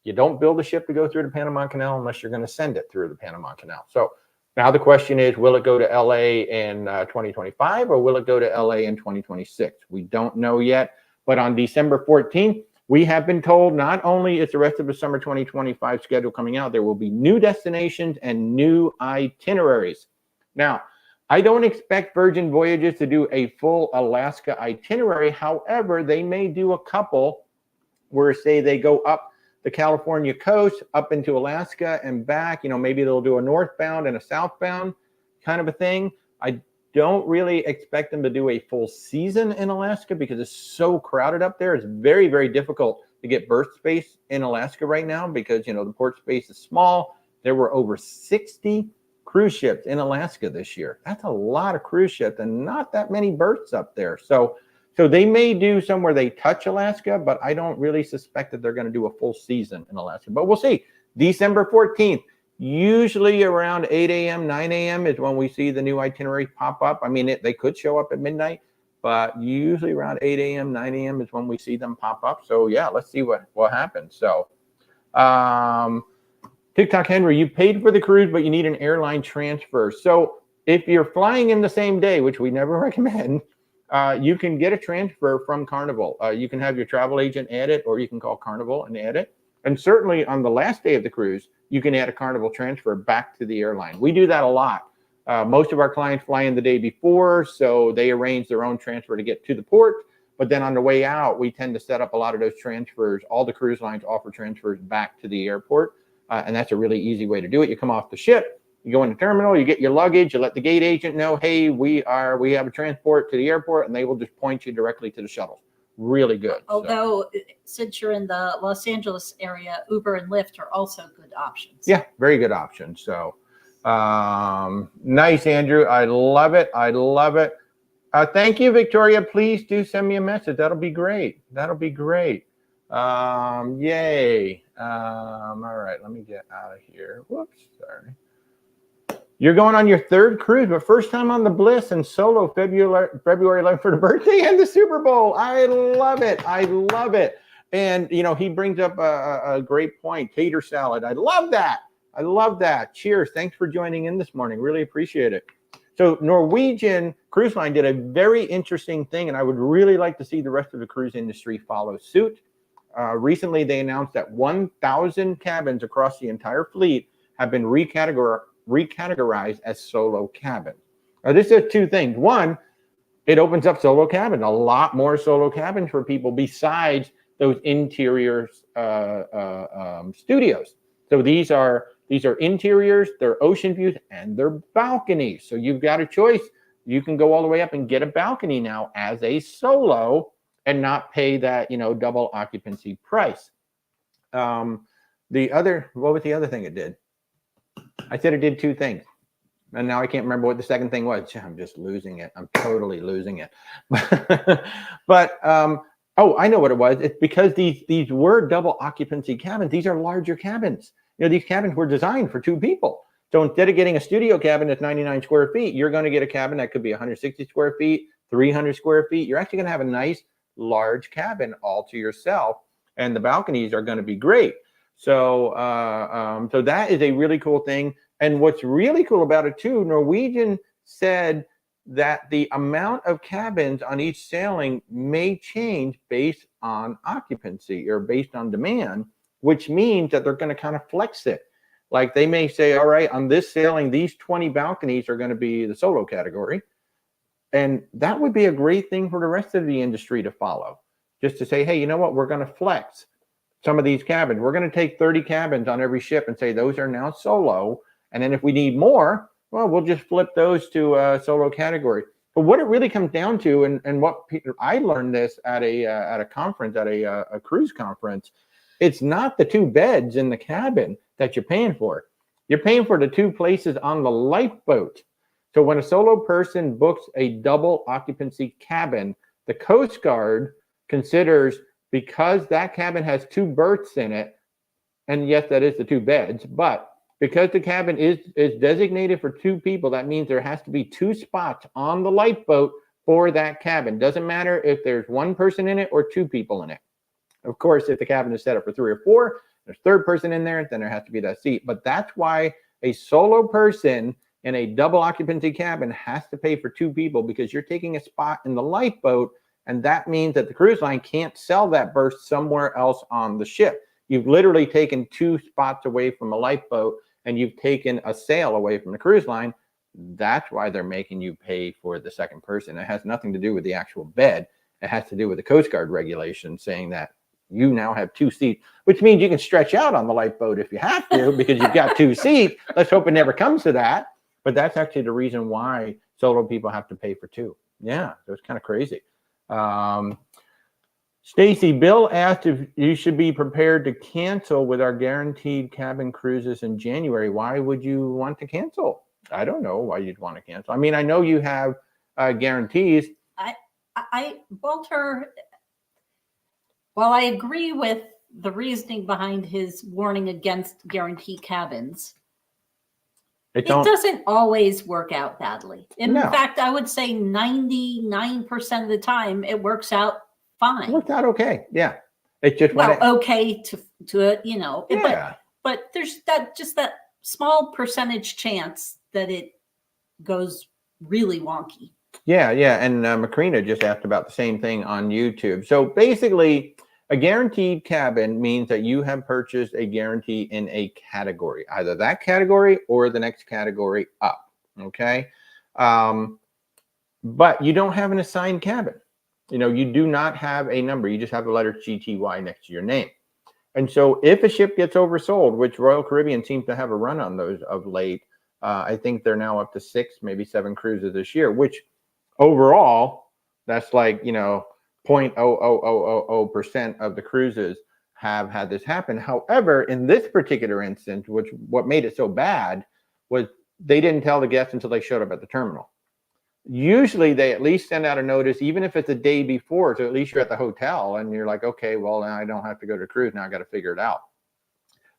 You don't build a ship to go through the Panama Canal unless you're going to send it through the Panama Canal. So now the question is, will it go to LA in 2025, or will it go to LA in 2026? We don't know yet. But on December 14th, we have been told not only is the rest of the summer 2025 schedule coming out, there will be new destinations and new itineraries. Now, I don't expect Virgin Voyages to do a full Alaska itinerary. However, they may do a couple where, say, they go up the California coast up into Alaska and back. Maybe they'll do a northbound and a southbound kind of a thing. I don't really expect them to do a full season in Alaska, because it's so crowded up there. It's very, very difficult to get berth space in Alaska right now, because the port space is small. There were over 60 cruise ships in Alaska this year. That's a lot of cruise ships and not that many berths up there. So they may do somewhere they touch Alaska, but I don't really suspect that they're going to do a full season in Alaska. But we'll see. December 14th, usually around 8 a.m., 9 a.m. is when we see the new itinerary pop up. I mean, they could show up at midnight, but usually around 8 a.m., 9 a.m. is when we see them pop up. So yeah, let's see what happens. So TikTok Henry, you paid for the cruise, but you need an airline transfer. So if you're flying in the same day, which we never recommend, you can get a transfer from Carnival. You can have your travel agent add it, or you can call Carnival and add it. And certainly on the last day of the cruise, you can add a Carnival transfer back to the airline. We do that a lot. Most of our clients fly in the day before, so they arrange their own transfer to get to the port. But then on the way out, we tend to set up a lot of those transfers. All the cruise lines offer transfers back to the airport. And that's a really easy way to do it. You come off the ship, you go in the terminal, you get your luggage, you let the gate agent know, hey, we have a transport to the airport, and they will just point you directly to the shuttle. Really good. Although, since you're in the Los Angeles area, Uber and Lyft are also good options. Yeah, very good options. So nice, Andrew. I love it. I love it. Thank you, Victoria. Please do send me a message. That'll be great. That'll be great. Yay. All right, let me get out of here. Whoops, sorry. You're going on your third cruise, but first time on the Bliss and solo February 11th for the birthday and the Super Bowl. I love it. I love it. And, you know, he brings up a great point. Tater salad. I love that. I love that. Cheers. Thanks for joining in this morning. Really appreciate it. So Norwegian Cruise Line did a very interesting thing, and I would really like to see the rest of the cruise industry follow suit. Recently, they announced that 1,000 cabins across the entire fleet have been recategorized as solo cabins. Now, this does two things. One, it opens up solo cabins, a lot more solo cabins for people besides those interior studios. So these are interiors, they're ocean views, and they're balconies. So you've got a choice. You can go all the way up and get a balcony now as a solo and not pay that, you know, double occupancy price. What was the other thing it did? I said it did two things, and now I can't remember what the second thing was. I'm just losing it. I'm totally losing it. But oh, I know what it was. It's because these were double occupancy cabins. These are larger cabins. You know, these cabins were designed for two people. So instead of getting a studio cabin that's 99 square feet, you're going to get a cabin that could be 160 square feet, 300 square feet. You're actually going to have a nice large cabin all to yourself, and the balconies are going to be great. So so that is a really cool thing. And what's really cool about it too, Norwegian said that the amount of cabins on each sailing may change based on occupancy or based on demand, which means that they're going to kind of flex it. Like they may say, all right, on this sailing, these 20 balconies are going to be the solo category. And that would be a great thing for the rest of the industry to follow. Just to say, hey, you know what? We're going to flex some of these cabins. We're going to take 30 cabins on every ship and say those are now solo. And then if we need more, well, we'll just flip those to a solo category. But what it really comes down to, and what I learned this at a conference, at a cruise conference, it's not the two beds in the cabin that you're paying for. You're paying for the two places on the lifeboat. So when a solo person books a double occupancy cabin, the Coast Guard considers, because that cabin has two berths in it, and yes, that is the two beds, but because the cabin is designated for two people, that means there has to be two spots on the lifeboat for that cabin. Doesn't matter if there's one person in it or two people in it. Of course, if the cabin is set up for 3 or 4, there's a third person in there, then there has to be that seat. But that's why a solo person in a double occupancy cabin has to pay for two people, because you're taking a spot in the lifeboat, and that means that the cruise line can't sell that berth somewhere else on the ship. You've literally taken two spots away from a lifeboat, and you've taken a sail away from the cruise line. That's why they're making you pay for the second person. It has nothing to do with the actual bed. It has to do with the Coast Guard regulation saying that you now have two seats, which means you can stretch out on the lifeboat if you have to, because you've got two seats. Let's hope it never comes to that. But that's actually the reason why solo people have to pay for two. Yeah, so it's kind of crazy. Stacy, Bill asked if you should be prepared to cancel with our guaranteed cabin cruises in January. Why would you want to cancel? I don't know why you'd want to cancel. I mean, I know you have guarantees. Walter, while I agree with the reasoning behind his warning against guarantee cabins, It doesn't always work out badly. In No. fact, I would say 99% of the time it works out fine. It worked out okay. Yeah. It's just okay to you know. Yeah. But there's that small percentage chance that it goes really wonky. Yeah, yeah. And Macrina just asked about the same thing on YouTube. So basically, a guaranteed cabin means that you have purchased a guarantee in a category, either that category or the next category up. Okay. But you don't have an assigned cabin. You do not have a number. You just have the letter GTY next to your name. And so if a ship gets oversold, which Royal Caribbean seems to have a run on those of late, I think they're now up to 6, maybe 7 cruises this year, which overall, that's like, 0.00000% of the cruises have had this happen. However, in this particular instance, what made it so bad was they didn't tell the guests until they showed up at the terminal. Usually they at least send out a notice, even if it's a day before, so at least you're at the hotel and you're like, okay, well, now I don't have to go to cruise. Now I got to figure it out.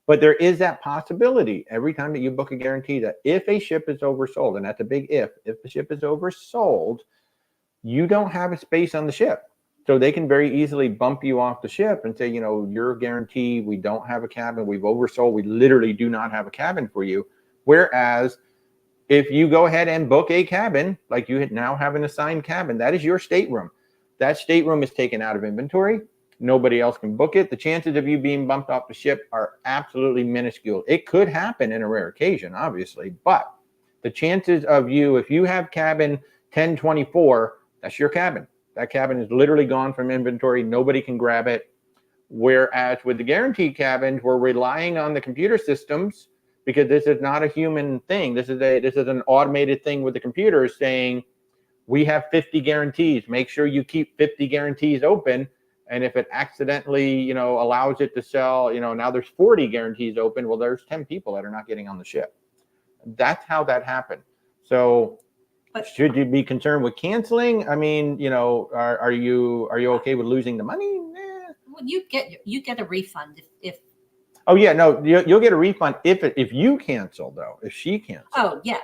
But there is that possibility every time that you book a guarantee that if a ship is oversold, and that's a big if the ship is oversold, you don't have a space on the ship. So they can very easily bump you off the ship and say, your guarantee, we don't have a cabin, we've oversold, we literally do not have a cabin for you. Whereas if you go ahead and book a cabin, like you now have an assigned cabin, that is your stateroom. That stateroom is taken out of inventory. Nobody else can book it. The chances of you being bumped off the ship are absolutely minuscule. It could happen in a rare occasion, obviously, but the chances of you, if you have cabin 1024, that's your cabin. That cabin is literally gone from inventory. Nobody can grab it. Whereas with the guaranteed cabins, we're relying on the computer systems because this is not a human thing. This is an automated thing with the computers saying, we have 50 guarantees. Make sure you keep 50 guarantees open. And if it accidentally, allows it to sell, now there's 40 guarantees open. Well, there's 10 people that are not getting on the ship. That's how that happened. So should you be concerned with canceling? I mean, are you okay with losing the money? Well, you get a refund if. Oh yeah, no, you'll get a refund if you cancel though. If she cancels. Oh yeah,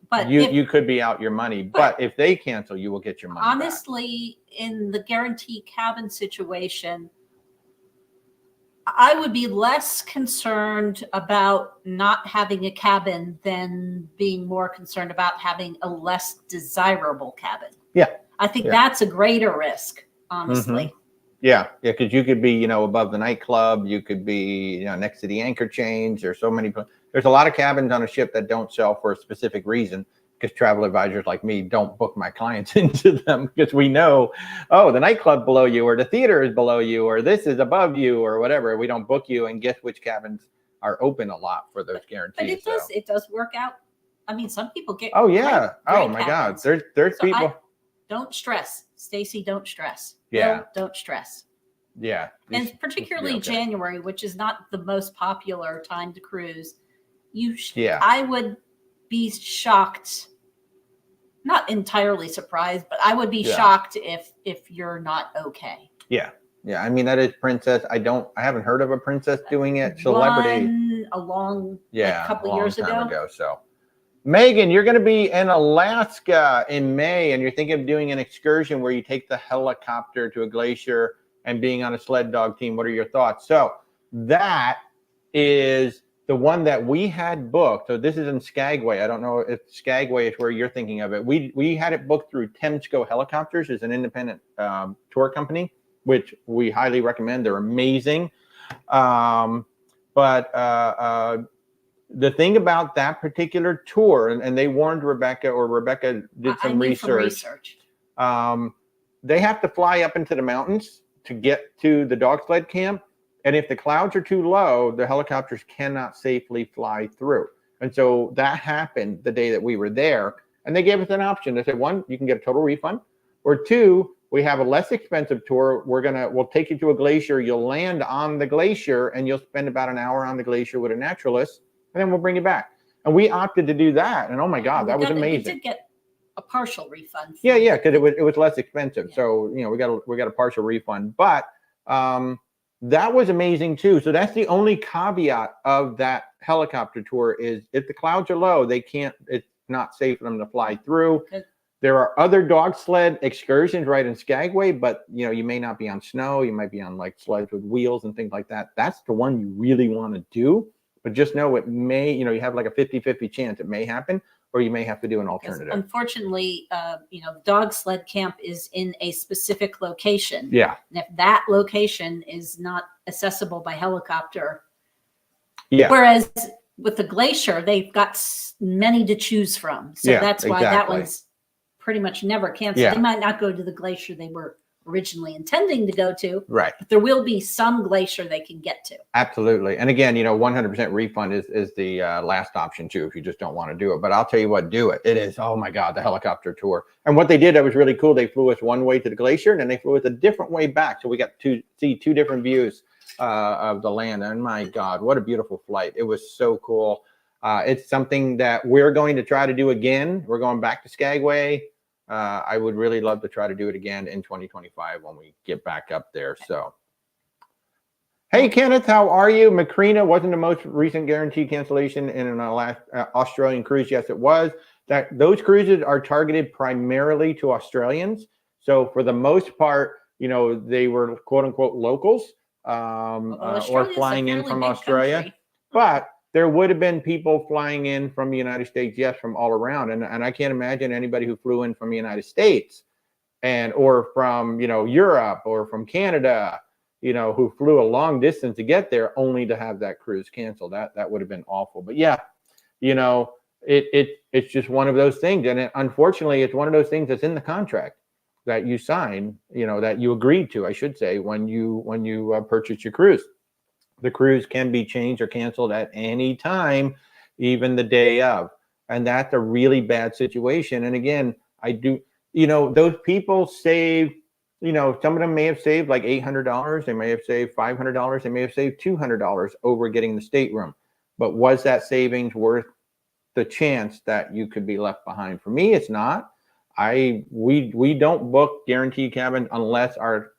but you could be out your money. But if they cancel, you will get your money. Honestly, back. In the guarantee cabin situation, I would be less concerned about not having a cabin than being more concerned about having a less desirable cabin. Yeah. I think that's a greater risk, honestly. Mm-hmm. Yeah, because you could be, above the nightclub. You could be, next to the anchor chains. There's so many. There's a lot of cabins on a ship that don't sell for a specific reason because travel advisors like me don't book my clients into them because we know, the nightclub below you or the theater is below you or this is above you or whatever. We don't book you and guess which cabins are open a lot for those guarantees. But it does work out. I mean, some people get. Oh yeah. Great my cabins. God. There's people. Don't stress, Stacy. Don't stress. Yeah. Don't stress. Yeah. And particularly January, which is not the most popular time to cruise. I would be shocked, not entirely surprised, but I would be shocked if you're not okay. Yeah. Yeah. I mean, that is Princess. I haven't heard of a Princess doing it. Celebrity. A couple years ago. So Megan, you're going to be in Alaska in May, and you're thinking of doing an excursion where you take the helicopter to a glacier and being on a sled dog team. What are your thoughts? So that is the one that we had booked. So this is in Skagway. I don't know if Skagway is where you're thinking of it. We had it booked through Temsco Helicopters, is an independent tour company, which we highly recommend. They're amazing. The thing about that particular tour, and they warned Rebecca, or Rebecca did some research. They have to fly up into the mountains to get to the dog sled camp. And if the clouds are too low, the helicopters cannot safely fly through. And so that happened the day that we were there. And they gave us an option. They said, 1, you can get a total refund. Or 2, we have a less expensive tour. We'll take you to a glacier. You'll land on the glacier and you'll spend about an hour on the glacier with a naturalist. And then we'll bring you back. And we opted to do that. And oh my God, that was amazing. We did get a partial refund. Yeah, because it was less expensive. Yeah. So we got a partial refund. But That was amazing too. So that's the only caveat of that helicopter tour is if the clouds are low, it's not safe for them to fly through. Good. There are other dog sled excursions right in Skagway, but you may not be on snow. You might be on like sleds with wheels and things like that. That's the one you really want to do. But just know it may, you have like a 50-50 chance it may happen, or you may have to do an alternative. Unfortunately, dog sled camp is in a specific location. Yeah. And if that location is not accessible by helicopter, yeah. Whereas with the glacier, they've got many to choose from. So that's why that one's pretty much never canceled. Yeah. They might not go to the glacier they were originally intending to go to. Right. But there will be some glacier they can get to. Absolutely. And again, 100% refund is the last option too, if you just don't want to do it. But I'll tell you what, do it. It is, oh my God, the helicopter tour. And what they did that was really cool. They flew us one way to the glacier and then they flew us a different way back. So we got to see two different views of the land. And my God, what a beautiful flight. It was so cool. It's something that we're going to try to do again. We're going back to Skagway. I would really love to try to do it again in 2025 when we get back up there. So, hey, Kenneth, how are you? Macrina wasn't the most recent guaranteed cancellation in an Australian cruise. Yes, it was. Those cruises are targeted primarily to Australians. So for the most part, they were quote unquote locals or flying in from Australia. Country. But there would have been people flying in from the United States, yes, from all around. And I can't imagine anybody who flew in from the United States or from, Europe or from Canada, who flew a long distance to get there only to have that cruise canceled. That would have been awful. But yeah, it's just one of those things. And unfortunately, it's one of those things that's in the contract that you sign, that you agreed to, I should say, when you purchase your cruise. The cruise can be changed or canceled at any time, even the day of. And that's a really bad situation. And again, those people save, some of them may have saved like $800. They may have saved $500. They may have saved $200 over getting the stateroom. But was that savings worth the chance that you could be left behind? For me, it's not. We don't book guaranteed cabin unless our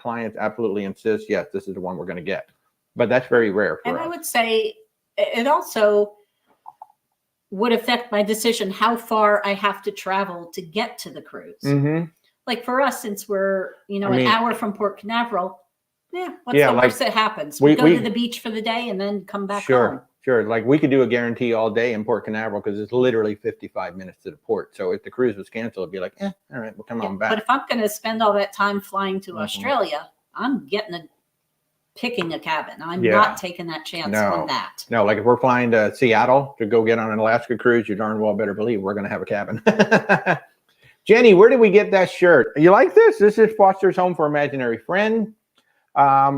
clients absolutely insist, yes, this is the one we're going to get. But that's very rare for us. I would say it also would affect my decision how far I have to travel to get to the cruise. Mm-hmm. Like for us, since we're, an hour from Port Canaveral, what's the worst that happens? We go to the beach for the day and then come back home. Sure. Like we could do a guarantee all day in Port Canaveral because it's literally 55 minutes to the port. So if the cruise was canceled, it'd be like, all right, we'll come on back. But if I'm going to spend all that time flying to Australia, I'm picking a cabin. I'm not taking that chance on that. No, like if we're flying to Seattle to go get on an Alaska cruise, you darn well better believe we're going to have a cabin. Jenny, where did we get that shirt? You like this? This is Foster's Home for Imaginary Friend.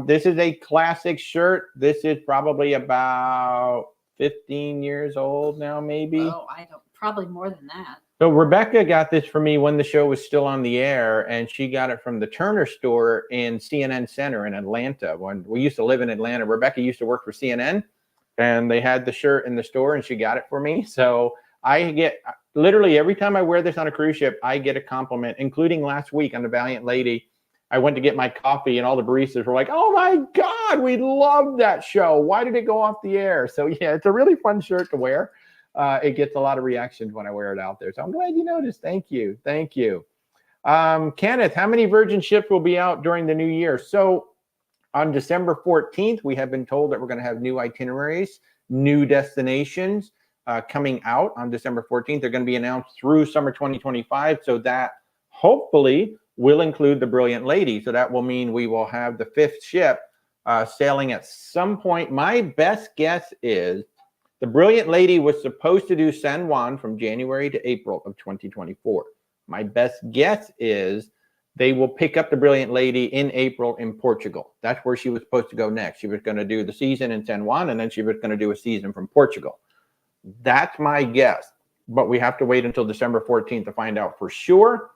This is a classic shirt. This is probably about 15 years old now, maybe. Oh, probably more than that. So Rebecca got this for me when the show was still on the air, and she got it from the Turner store in CNN Center in Atlanta. When we used to live in Atlanta, Rebecca used to work for CNN, and they had the shirt in the store, and she got it for me. So I get literally every time I wear this on a cruise ship, I get a compliment, including last week on the Valiant Lady. I went to get my coffee, and all the baristas were like, "Oh my God, we love that show. Why did it go off the air?" So yeah, it's a really fun shirt to wear. It gets a lot of reactions when I wear it out there. So I'm glad you noticed. Thank you. Kenneth, how many Virgin ships will be out during the new year? So on December 14th, we have been told that we're going to have new itineraries, new destinations coming out on December 14th. They're going to be announced through summer 2025. So that hopefully will include the Brilliant Lady. So that will mean we will have the 5th ship sailing at some point. My best guess is the Brilliant Lady was supposed to do San Juan from January to April of 2024. My best guess is they will pick up the Brilliant Lady in April in Portugal. That's where she was supposed to go next. She was going to do the season in San Juan, and then she was going to do a season from Portugal. That's my guess, but we have to wait until December 14th to find out for sure.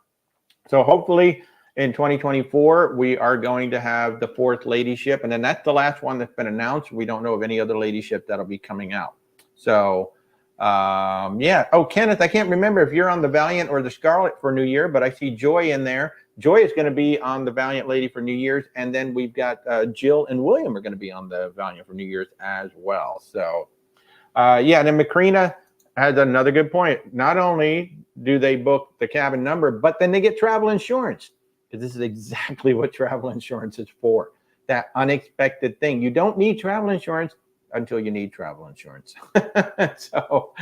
So hopefully in 2024, we are going to have the 4th lady ship, and then that's the last one that's been announced. We don't know of any other lady ship that'll be coming out. So, yeah. Oh, Kenneth, I can't remember if you're on the Valiant or the Scarlet for New Year, but I see Joy in there. Joy is going to be on the Valiant Lady for New Year's, and then we've got Jill and William are going to be on the Valiant for New Year's as well. So, yeah, and then Macrina has another good point. Not only do they book the cabin number, but then they get travel insurance, because this is exactly what travel insurance is for. That unexpected thing. You don't need travel insurance until you need travel insurance. So,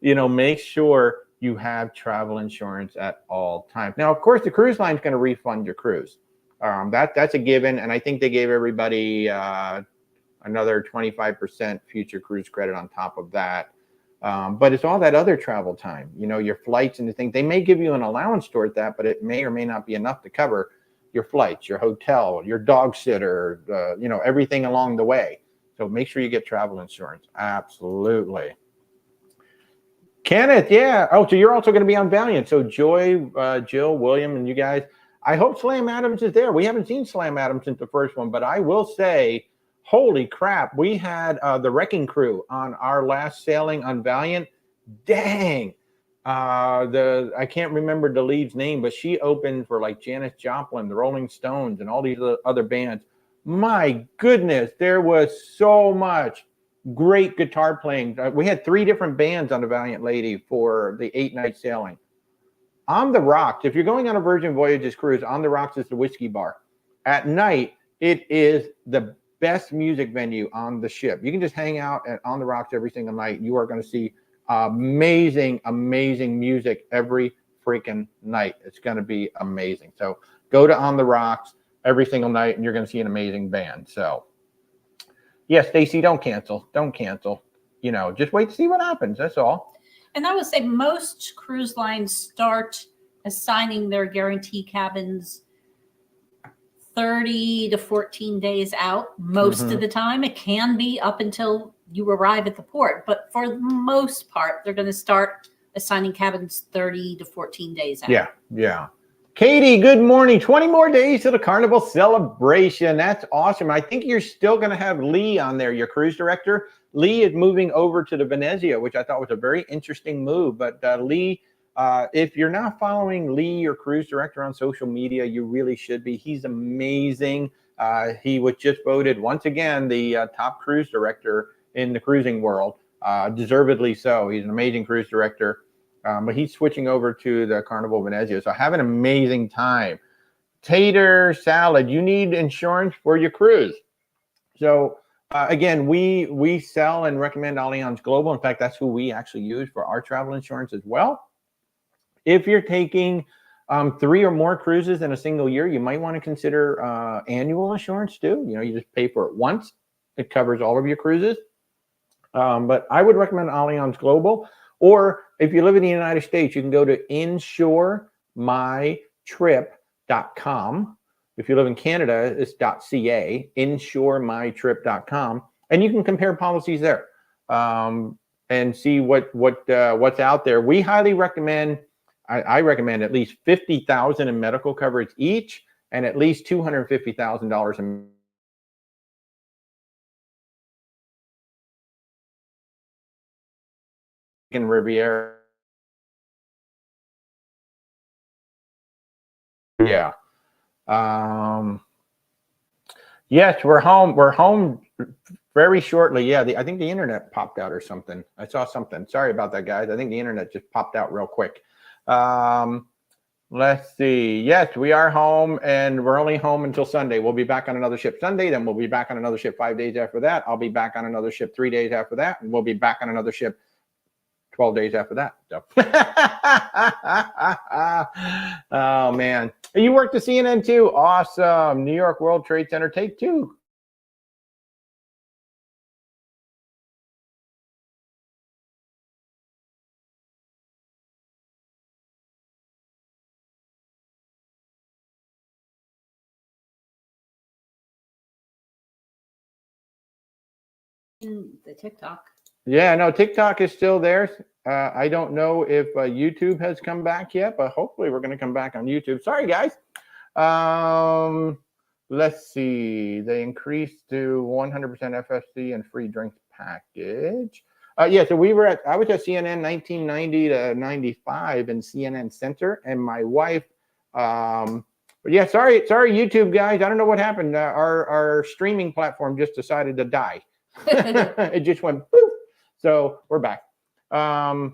make sure you have travel insurance at all times. Now, of course, the cruise line is going to refund your cruise. That's a given, and I think they gave everybody another 25% future cruise credit on top of that. But it's all that other travel time, your flights and the things. They may give you an allowance toward that, but it may or may not be enough to cover your flights, your hotel, your dog sitter, everything along the way. So make sure you get travel insurance. Absolutely. Kenneth, yeah. Oh, so you're also going to be on Valiant. So Joy, Jill, William, and you guys. I hope Slam Adams is there. We haven't seen Slam Adams since the first one, but I will say, holy crap, we had the Wrecking Crew on our last sailing on Valiant. Dang. I can't remember the lead's name, but she opened for like Janis Joplin, the Rolling Stones, and all these other bands. My goodness, there was so much great guitar playing. We had 3 different bands on the Valiant Lady for the 8-night sailing. On the Rocks, if you're going on a Virgin Voyages cruise, on the Rocks is the whiskey bar. At night, it is the best music venue on the ship. You can just hang out on the Rocks every single night. You are going to see amazing, amazing music every freaking night. It's going to be amazing. So go to On the Rocks every single night, and you're going to see an amazing band. So, yeah, Stacy, don't cancel. Don't cancel. Just wait to see what happens. That's all. And I would say most cruise lines start assigning their guarantee cabins 30 to 14 days out. Most of the time, it can be up until you arrive at the port. But for the most part, they're going to start assigning cabins 30 to 14 days out. Yeah. Katie, good morning. 20 more days to the Carnival celebration. That's awesome. I think you're still going to have Lee on there, your cruise director. Lee is moving over to the Venezia, which I thought was a very interesting move. But Lee, if you're not following Lee, your cruise director, on social media, you really should be. He's amazing. He was just voted once again the top cruise director in the cruising world. Deservedly so. He's an amazing cruise director. But he's switching over to the Carnival Venezia. So have an amazing time. Tater salad, you need insurance for your cruise. So again, we sell and recommend Allianz Global. In fact, that's who we actually use for our travel insurance as well. If you're taking 3 or more cruises in a single year, you might want to consider annual insurance too. You just pay for it once. It covers all of your cruises. But I would recommend Allianz Global. Or if you live in the United States, you can go to insuremytrip.com. If you live in Canada, it's .ca, insuremytrip.com, and you can compare policies there and see what's out there. We highly recommend. I recommend at least $50,000 in medical coverage each, and at least $250,000 in Riviera. Yeah. Yes, we're home. We're home very shortly. Yeah, I think the internet popped out or something. I saw something. Sorry about that, guys. I think the internet just popped out real quick. Let's see. Yes, we are home, and we're only home until Sunday. We'll be back on another ship Sunday. Then we'll be back on another ship 5 days after that. I'll be back on another ship 3 days after that, and we'll be back on another ship 12 days after that. So. Oh, man. You worked at CNN too. Awesome. New York World Trade Center, take 2. The TikTok. Yeah, no, TikTok is still there. I don't know if YouTube has come back yet, but hopefully we're going to come back on YouTube. Sorry, guys. Let's see. They increased to 100% FSC and free drinks package. Yeah, so I was at CNN 1990 to 95 in CNN Center, and my wife But yeah, sorry, YouTube guys. I don't know what happened. Our streaming platform just decided to die. It just went poof. So we're back. And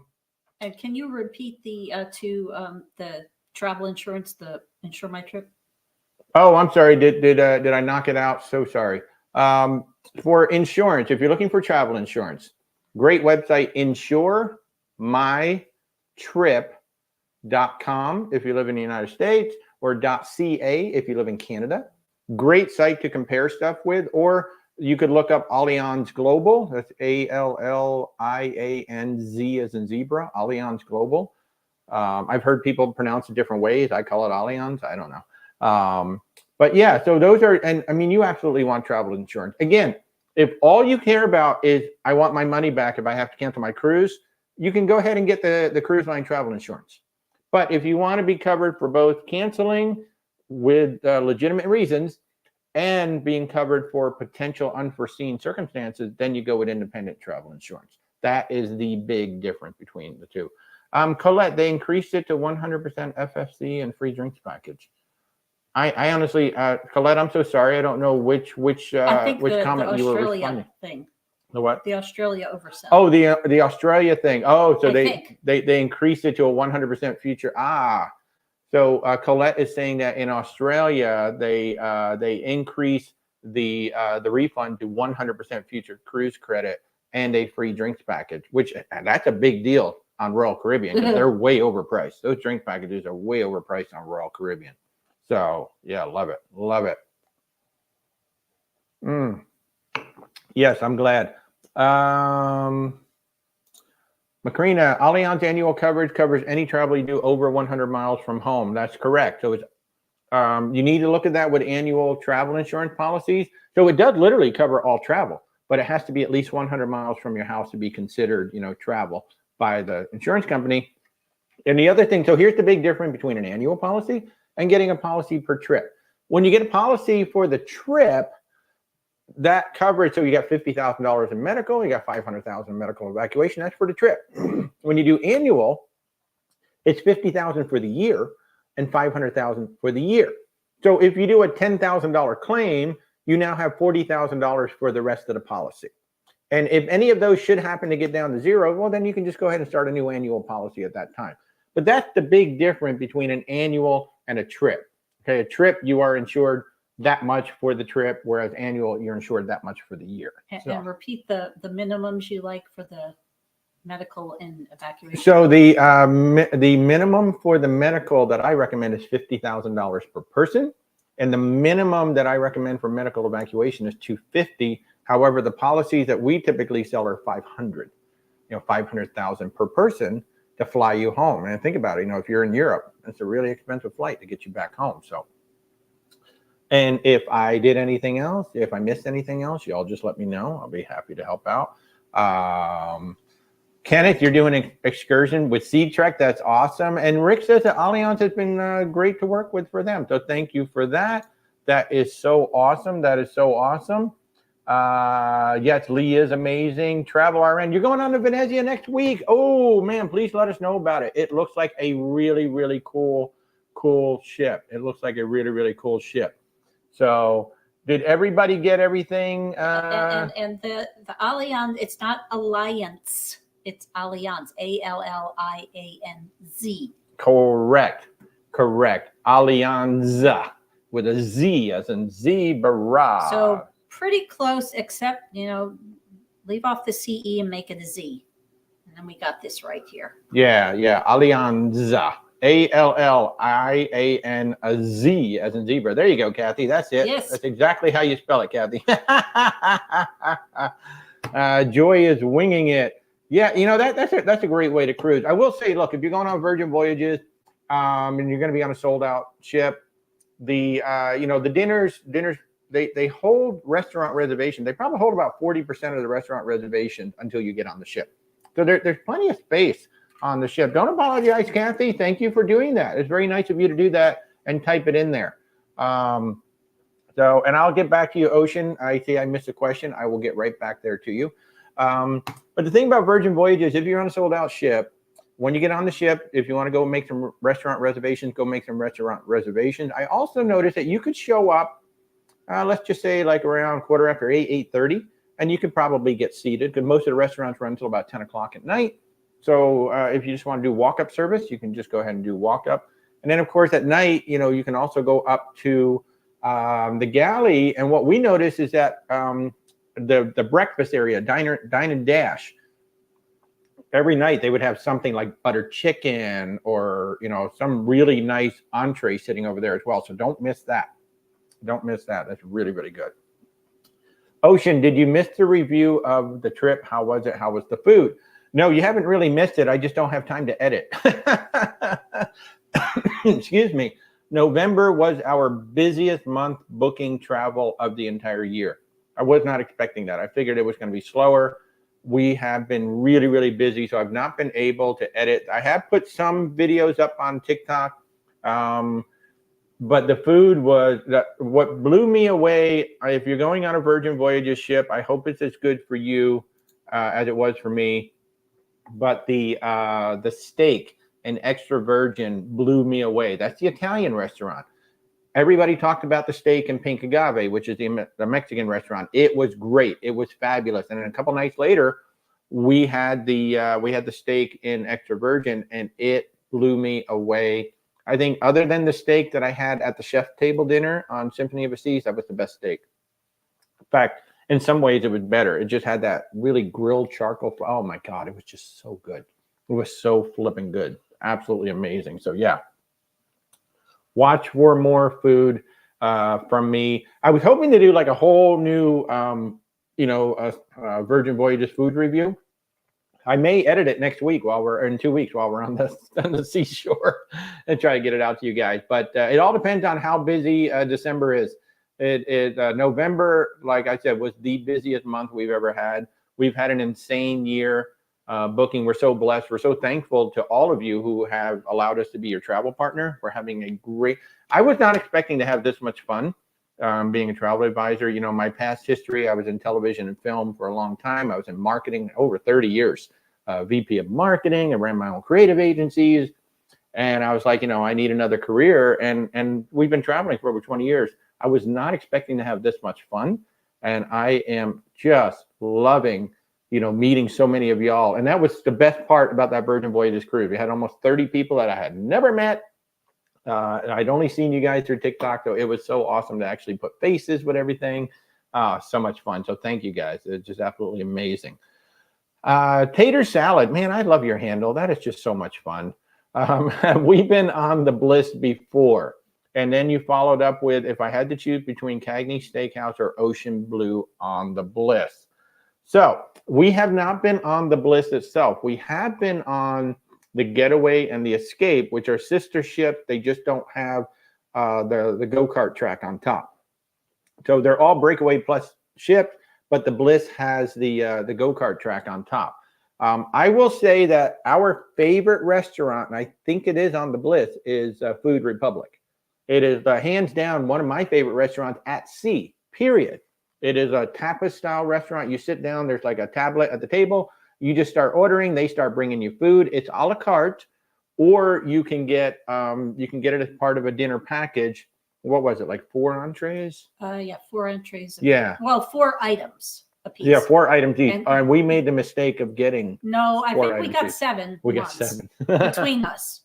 can you repeat the travel insurance, the Insure My Trip? Oh, I'm sorry. Did I knock it out? So sorry. For insurance, if you're looking for travel insurance, great website, insuremytrip.com if you live in the United States, or .ca if you live in Canada. Great site to compare stuff with, or you could look up Allianz Global. That's ALLIANZ as in zebra, Allianz Global. I've heard people pronounce it different ways. I call it Allianz. I don't know. But yeah, so those are, and I mean, you absolutely want travel insurance. Again, if all you care about is I want my money back if I have to cancel my cruise, you can go ahead and get the cruise line travel insurance. But if you want to be covered for both canceling with legitimate reasons and being covered for potential unforeseen circumstances, then you go with independent travel insurance. That is the big difference between the two. Colette, they increased it to 100% FFC and free drinks package. I honestly, Colette, I'm so sorry. I don't know which comment you were responding. Thing. The what? The Australia oversell. Oh, the Australia thing. Oh, so they increased it to a 100% future. So Colette is saying that in Australia they increased the refund to 100% future cruise credit and a free drinks package, which that's a big deal on Royal Caribbean because they're way overpriced. Those drink packages are way overpriced on Royal Caribbean. So yeah, love it. Yes, I'm glad. Macrina, Allianz annual coverage covers any travel you do over 100 miles from home. That's correct. So it's you need to look at that with annual travel insurance policies. So it does literally cover all travel, but it has to be at least 100 miles from your house to be considered, travel by the insurance company. And the other thing, so here's the big difference between an annual policy and getting a policy per trip. When you get a policy for the trip, that coverage, so you got $50,000 in medical, you got $500,000 in medical evacuation, that's for the trip. When you do annual, it's $50,000 for the year and $500,000 for the year. So if you do a $10,000 claim, you now have $40,000 for the rest of the policy. And if any of those should happen to get down to zero, well, then you can just go ahead and start a new annual policy at that time. But that's the big difference between an annual and a trip. Okay, a trip, you are insured that much for the trip, whereas annual, you're insured that much for the year. And repeat the minimums you like for the medical and evacuation. So the minimum for the medical that I recommend is $50,000 per person, and the minimum that I recommend for medical evacuation is $250,000. However, the policies that we typically sell are $500,000, $500,000 per person to fly you home. And think about it, if you're in Europe, it's a really expensive flight to get you back home. So, and if I did anything else, if I missed anything else, y'all just let me know. I'll be happy to help out. Kenneth, you're doing an excursion with Sea Trek. That's awesome. And Rick says that Allianz has been great to work with for them. So thank you for that. That is so awesome. Yes, Lee is amazing. Travel RN, you're going on to Venezia next week. Oh man, please let us know about it. It looks like a really, really cool ship. So did everybody get everything? And the Allianz, it's not Alliance, it's Allianz, ALLIANZ. Correct. Allianz with a Z as in zebra. So pretty close, except, leave off the CE and make it a Z. And then we got this right here. Yeah. Allianz. ALLIANZ as in zebra. There you go, Kathy. That's it. Yes. That's exactly how you spell it, Kathy. Joy is winging it. Yeah, that's a great way to cruise. I will say, look, if you're going on Virgin Voyages and you're going to be on a sold out ship, the dinners they hold restaurant reservations. They probably hold about 40% of the restaurant reservations until you get on the ship. So there's plenty of space on the ship. Don't apologize, Kathy. Thank you for doing that. It's very nice of you to do that and type it in there. And I'll get back to you, Ocean. I see I missed a question. I will get right back there to you. But the thing about Virgin Voyages, if you're on a sold out ship, when you get on the ship, if you want to go make some restaurant reservations, go make some restaurant reservations. I also noticed that you could show up, let's just say like around 8:15, 8:30, and you could probably get seated because most of the restaurants run until about 10 o'clock at night. So if you just want to do walk-up service, you can just go ahead and do walk-up. And then, of course, at night, you can also go up to the galley. And what we noticed is that the breakfast area, dine and dash, every night they would have something like buttered chicken or, some really nice entree sitting over there as well. So don't miss that. Don't miss that. That's really, really good. Ocean, did you miss the review of the trip? How was it? How was the food? No, you haven't really missed it. I just don't have time to edit. Excuse me. November was our busiest month booking travel of the entire year. I was not expecting that. I figured it was going to be slower. We have been really, really busy, so I've not been able to edit. I have put some videos up on TikTok, but the food was what blew me away. If you're going on a Virgin Voyages ship, I hope it's as good for you as it was for me. But the steak and extra virgin blew me away. That's the Italian restaurant. Everybody talked about the steak in Pink Agave, which is the Mexican restaurant. It was great. It was fabulous. And then a couple nights later, we had the steak in extra virgin, and it blew me away. I think other than the steak that I had at the chef table dinner on Symphony of the Seas, that was the best steak. In fact, in some ways it was better. It just had that really grilled charcoal. Oh my God, it was just so good. It was so flipping good. Absolutely amazing. So yeah, watch for more food from me. I was hoping to do like a whole new, Virgin Voyages food review. I may edit it next week in 2 weeks while we're on the seashore and try to get it out to you guys. But it all depends on how busy December is. November, like I said, was the busiest month we've ever had. We've had an insane year booking. We're so blessed. We're so thankful to all of you who have allowed us to be your travel partner. We're having a great. I was not expecting to have this much fun being a travel advisor. My past history, I was in television and film for a long time. I was in marketing over 30 years, VP of marketing. I ran my own creative agencies. And I was like, I need another career. And we've been traveling for over 20 years. I was not expecting to have this much fun. And I am just loving, meeting so many of y'all. And that was the best part about that Virgin Voyages cruise. We had almost 30 people that I had never met. I'd only seen you guys through TikTok, though. It was so awesome to actually put faces with everything. So much fun. So thank you guys. It's just absolutely amazing. Tater salad. Man, I love your handle. That is just so much fun. We've been on the Bliss before. And then you followed up with, if I had to choose between Cagney Steakhouse or Ocean Blue on the Bliss. So we have not been on the Bliss itself. We have been on the Getaway and the Escape, which are sister ships. They just don't have the go-kart track on top. So they're all Breakaway Plus ships, but the Bliss has the go-kart track on top. I will say that our favorite restaurant, and I think it is on the Bliss, is Food Republic. It is hands down one of my favorite restaurants at sea, period. It is a tapas-style restaurant. You sit down, there's like a tablet at the table. You just start ordering. They start bringing you food. It's a la carte, or you can get it as part of a dinner package. What was it, like 4 entrees? Yeah, 4 entrees. Yeah. Well, 4 items a piece. Yeah, 4 items each. And we made the mistake of getting. No, I think we got 7. We got 7 between us.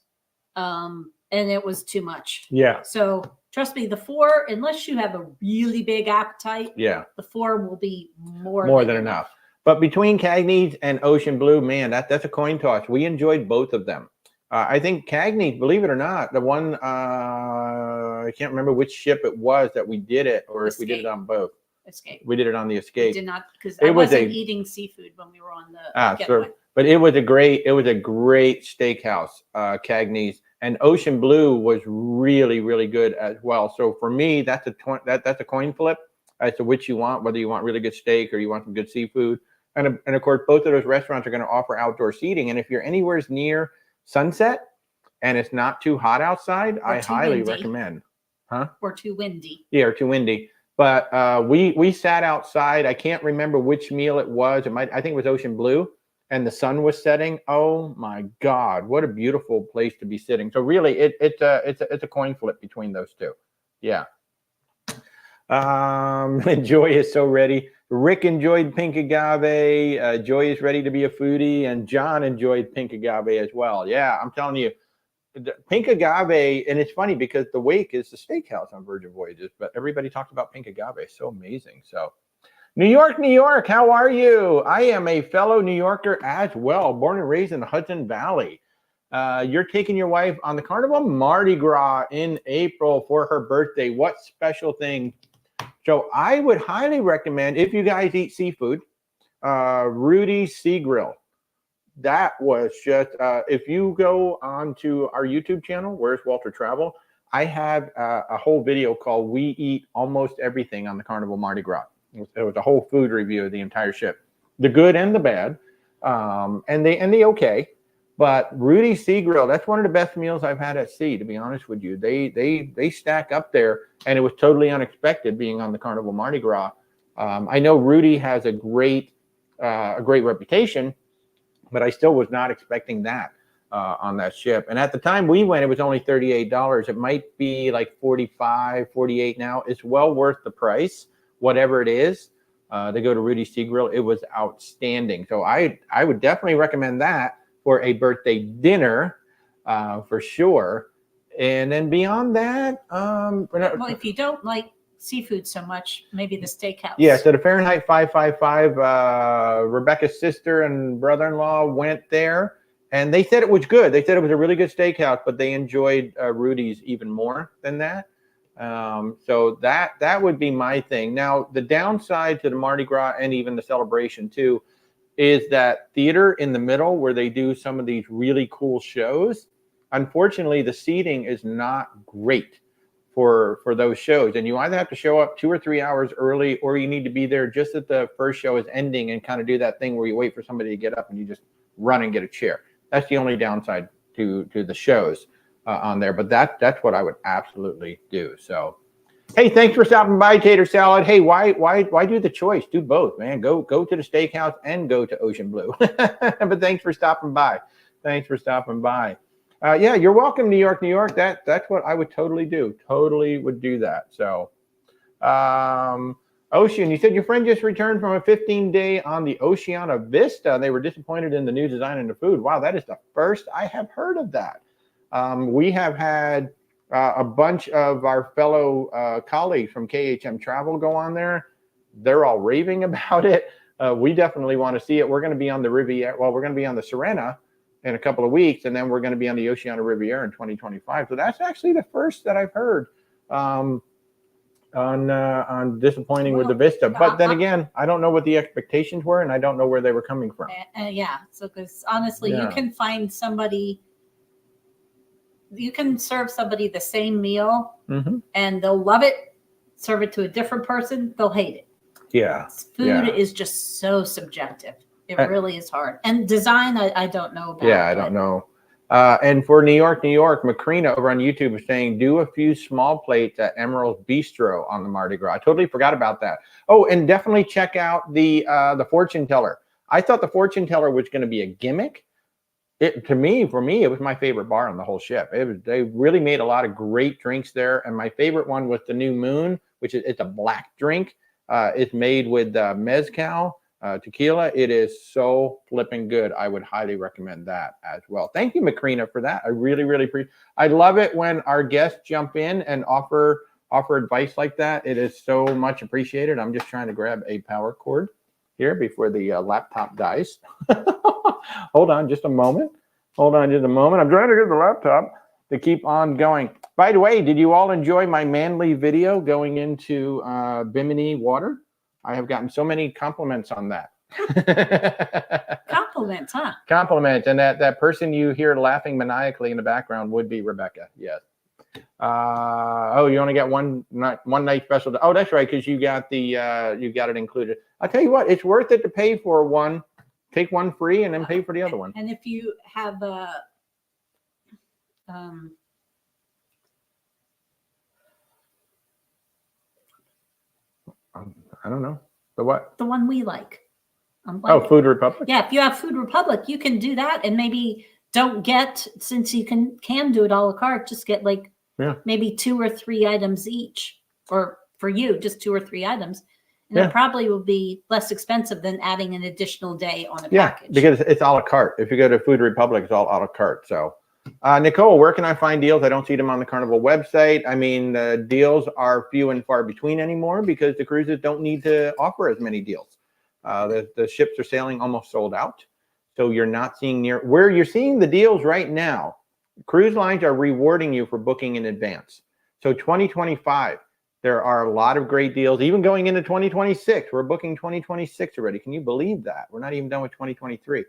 And it was too much. Yeah. So trust me, the 4, unless you have a really big appetite, yeah, the 4 will be more than enough. But between Cagney's and Ocean Blue, man, that's a coin toss. We enjoyed both of them. I think Cagney's, believe it or not, the one I can't remember which ship it was that we did it, or if we did it on both. Escape. We did it on the Escape. We did not, because I wasn't eating seafood when we were on the Getaway. But it was a great steakhouse, Cagney's. And Ocean Blue was really, really good as well. So for me, that's a coin flip as to which you want, whether you want really good steak or you want some good seafood. And of course, both of those restaurants are going to offer outdoor seating. And if you're anywhere near sunset and it's not too hot outside, I highly recommend. Huh? Or too windy. Yeah, or too windy. But we sat outside. I can't remember which meal it was. I think it was Ocean Blue. and the sun was setting. Oh my God, what a beautiful place to be sitting. So really, it's a coin flip between those two. Yeah. Joy is so ready. Rick enjoyed pink agave. Joy is ready to be a foodie, and John enjoyed pink agave as well. Yeah, I'm telling you, the pink agave, and it's funny because the Wake is the steakhouse on Virgin Voyages, but everybody talks about pink agave. So amazing. So, New York, New York, how are you? I am a fellow New Yorker as well, born and raised in the Hudson Valley. You're taking your wife on the Carnival Mardi Gras in April for her birthday. What special thing? So I would highly recommend, if you guys eat seafood, Rudy's Sea Grill. That was just, if you go onto our YouTube channel, Where's Walter Travel, I have a whole video called We Eat Almost Everything on the Carnival Mardi Gras. It was a whole food review of the entire ship, the good and the bad, and the okay. But Rudy's Sea Grill, that's one of the best meals I've had at sea, to be honest with you. They stack up there, and it was totally unexpected being on the Carnival Mardi Gras. I know Rudy has a great reputation, but I still was not expecting that on that ship. And at the time we went, it was only $38. It might be like $45, $48 now. It's well worth the price, whatever it is. To go to Rudy's Sea Grill, it was outstanding. So I would definitely recommend that for a birthday dinner, for sure. And then beyond that, Well, if you don't like seafood so much, maybe the steakhouse. yeah, so the Fahrenheit 555, Rebecca's sister and brother-in-law went there, and they said it was good. They said it was a really good steakhouse, but they enjoyed Rudy's even more than that. So that would be my thing. Now, the downside to the Mardi Gras and even the celebration too is that theater in the middle where they do some of these really cool shows. Unfortunately, the seating is not great for those shows, and you either have to show up 2 or 3 hours early, or you need to be there just as the first show is ending and kind of do that thing where you wait for somebody to get up and you just run and get a chair. That's the only downside to the shows on there, but that's what I would absolutely do. So, hey, thanks for stopping by, Tater Salad. Hey, why do the choice? Do both, man. Go to the steakhouse and go to Ocean Blue. But thanks for stopping by. Thanks for stopping by. Yeah, you're welcome, New York, New York. That's what I would totally do. Totally would do that. So, Ocean, you said your friend just returned from a 15-day on the Oceana Vista. They were disappointed in the new design and the food. Wow, that is the first I have heard of that. We have had a bunch of our fellow colleagues from KHM Travel go on there. They're all raving about it. We definitely want to see it. We're going to be on the Riviera. Well, we're going to be on the Serena in a couple of weeks, and then we're going to be on the Oceana Riviera in 2025. So that's actually the first that I've heard on disappointing with the Vista. But then again, I don't know what the expectations were, and I don't know where they were coming from. Yeah. So, because honestly, you can find somebody. You can serve somebody the same meal, and they'll love it. Serve it to a different person, they'll hate it. Yeah. Food is just so subjective. It really is hard. And design, I don't know about. Yeah, I don't know. And for New York, New York, Macrina over on YouTube is saying, do a few small plates at Emerald's Bistro on the Mardi Gras. I totally forgot about that. Oh, and definitely check out the fortune teller. I thought the fortune teller was going to be a gimmick. For me, it was my favorite bar on the whole ship. They really made a lot of great drinks there, and my favorite one was the New Moon, which is it's a black drink. It's made with mezcal, tequila. It is so flipping good. I would highly recommend that as well. Thank you, Macrina, for that. I really, really appreciate. I love it when our guests jump in and offer advice like that. It is so much appreciated. I'm just trying to grab a power cord here before the laptop dies. Hold on just a moment. I'm trying to get the laptop to keep on going. By the way, did you all enjoy my manly video going into Bimini water? I have gotten so many compliments on that. Compliments, huh? Compliments. And that person you hear laughing maniacally in the background would be Rebecca. Yes. Oh, you only got one night special. Oh, that's right, because you got it included. I'll tell you what, it's worth it to pay for one. Take one free and then pay for the other one. And if you have I don't know. The what? The one we like. Oh, Food Republic. Yeah, if you have Food Republic, you can do that, and maybe don't get, since you can do it a la carte, just get like maybe 2 or 3 items each, or for you, just 2 or 3 items. And it probably will be less expensive than adding an additional day on a package. Because it's a la carte. If you go to Food Republic, it's all a la carte. So, Nicole, where can I find deals? I don't see them on the Carnival website. I mean, the deals are few and far between anymore because the cruises don't need to offer as many deals. The ships are sailing almost sold out. So you're not seeing where you're seeing the deals right now. Cruise lines are rewarding you for booking in advance. So 2025, there are a lot of great deals, even going into 2026. We're booking 2026 already. Can you believe that? We're not even done with 2023.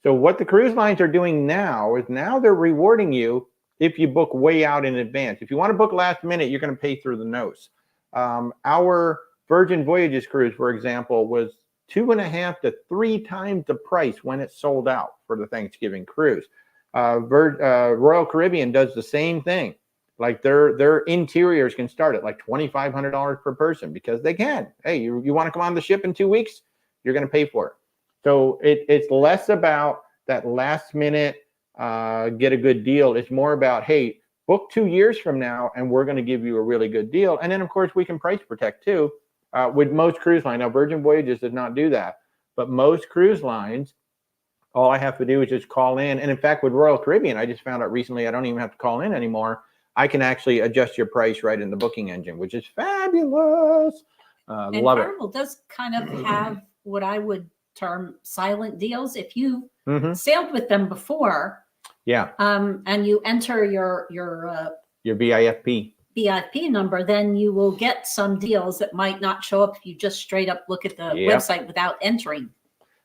So what the cruise lines are doing now is they're rewarding you if you book way out in advance. If you want to book last minute, you're going to pay through the nose. Our Virgin Voyages cruise, for example, was 2.5 to 3 times the price when it sold out for the Thanksgiving cruise. Royal Caribbean does the same thing. Like their interiors can start at like $2,500 per person because they can. Hey, you want to come on the ship in 2 weeks? You're going to pay for it. So it's less about that last minute get a good deal. It's more about, hey, book 2 years from now and we're going to give you a really good deal. And then of course we can price protect too with most cruise lines. Now Virgin Voyages does not do that, but most cruise lines, all I have to do is just call in. And in fact, with Royal Caribbean, I just found out recently I don't even have to call in anymore. I can actually adjust your price right in the booking engine, which is fabulous. And love Carnival does kind of have what I would term silent deals. If you sailed with them before, and you enter your VIP number, then you will get some deals that might not show up if you just straight up look at the website without entering.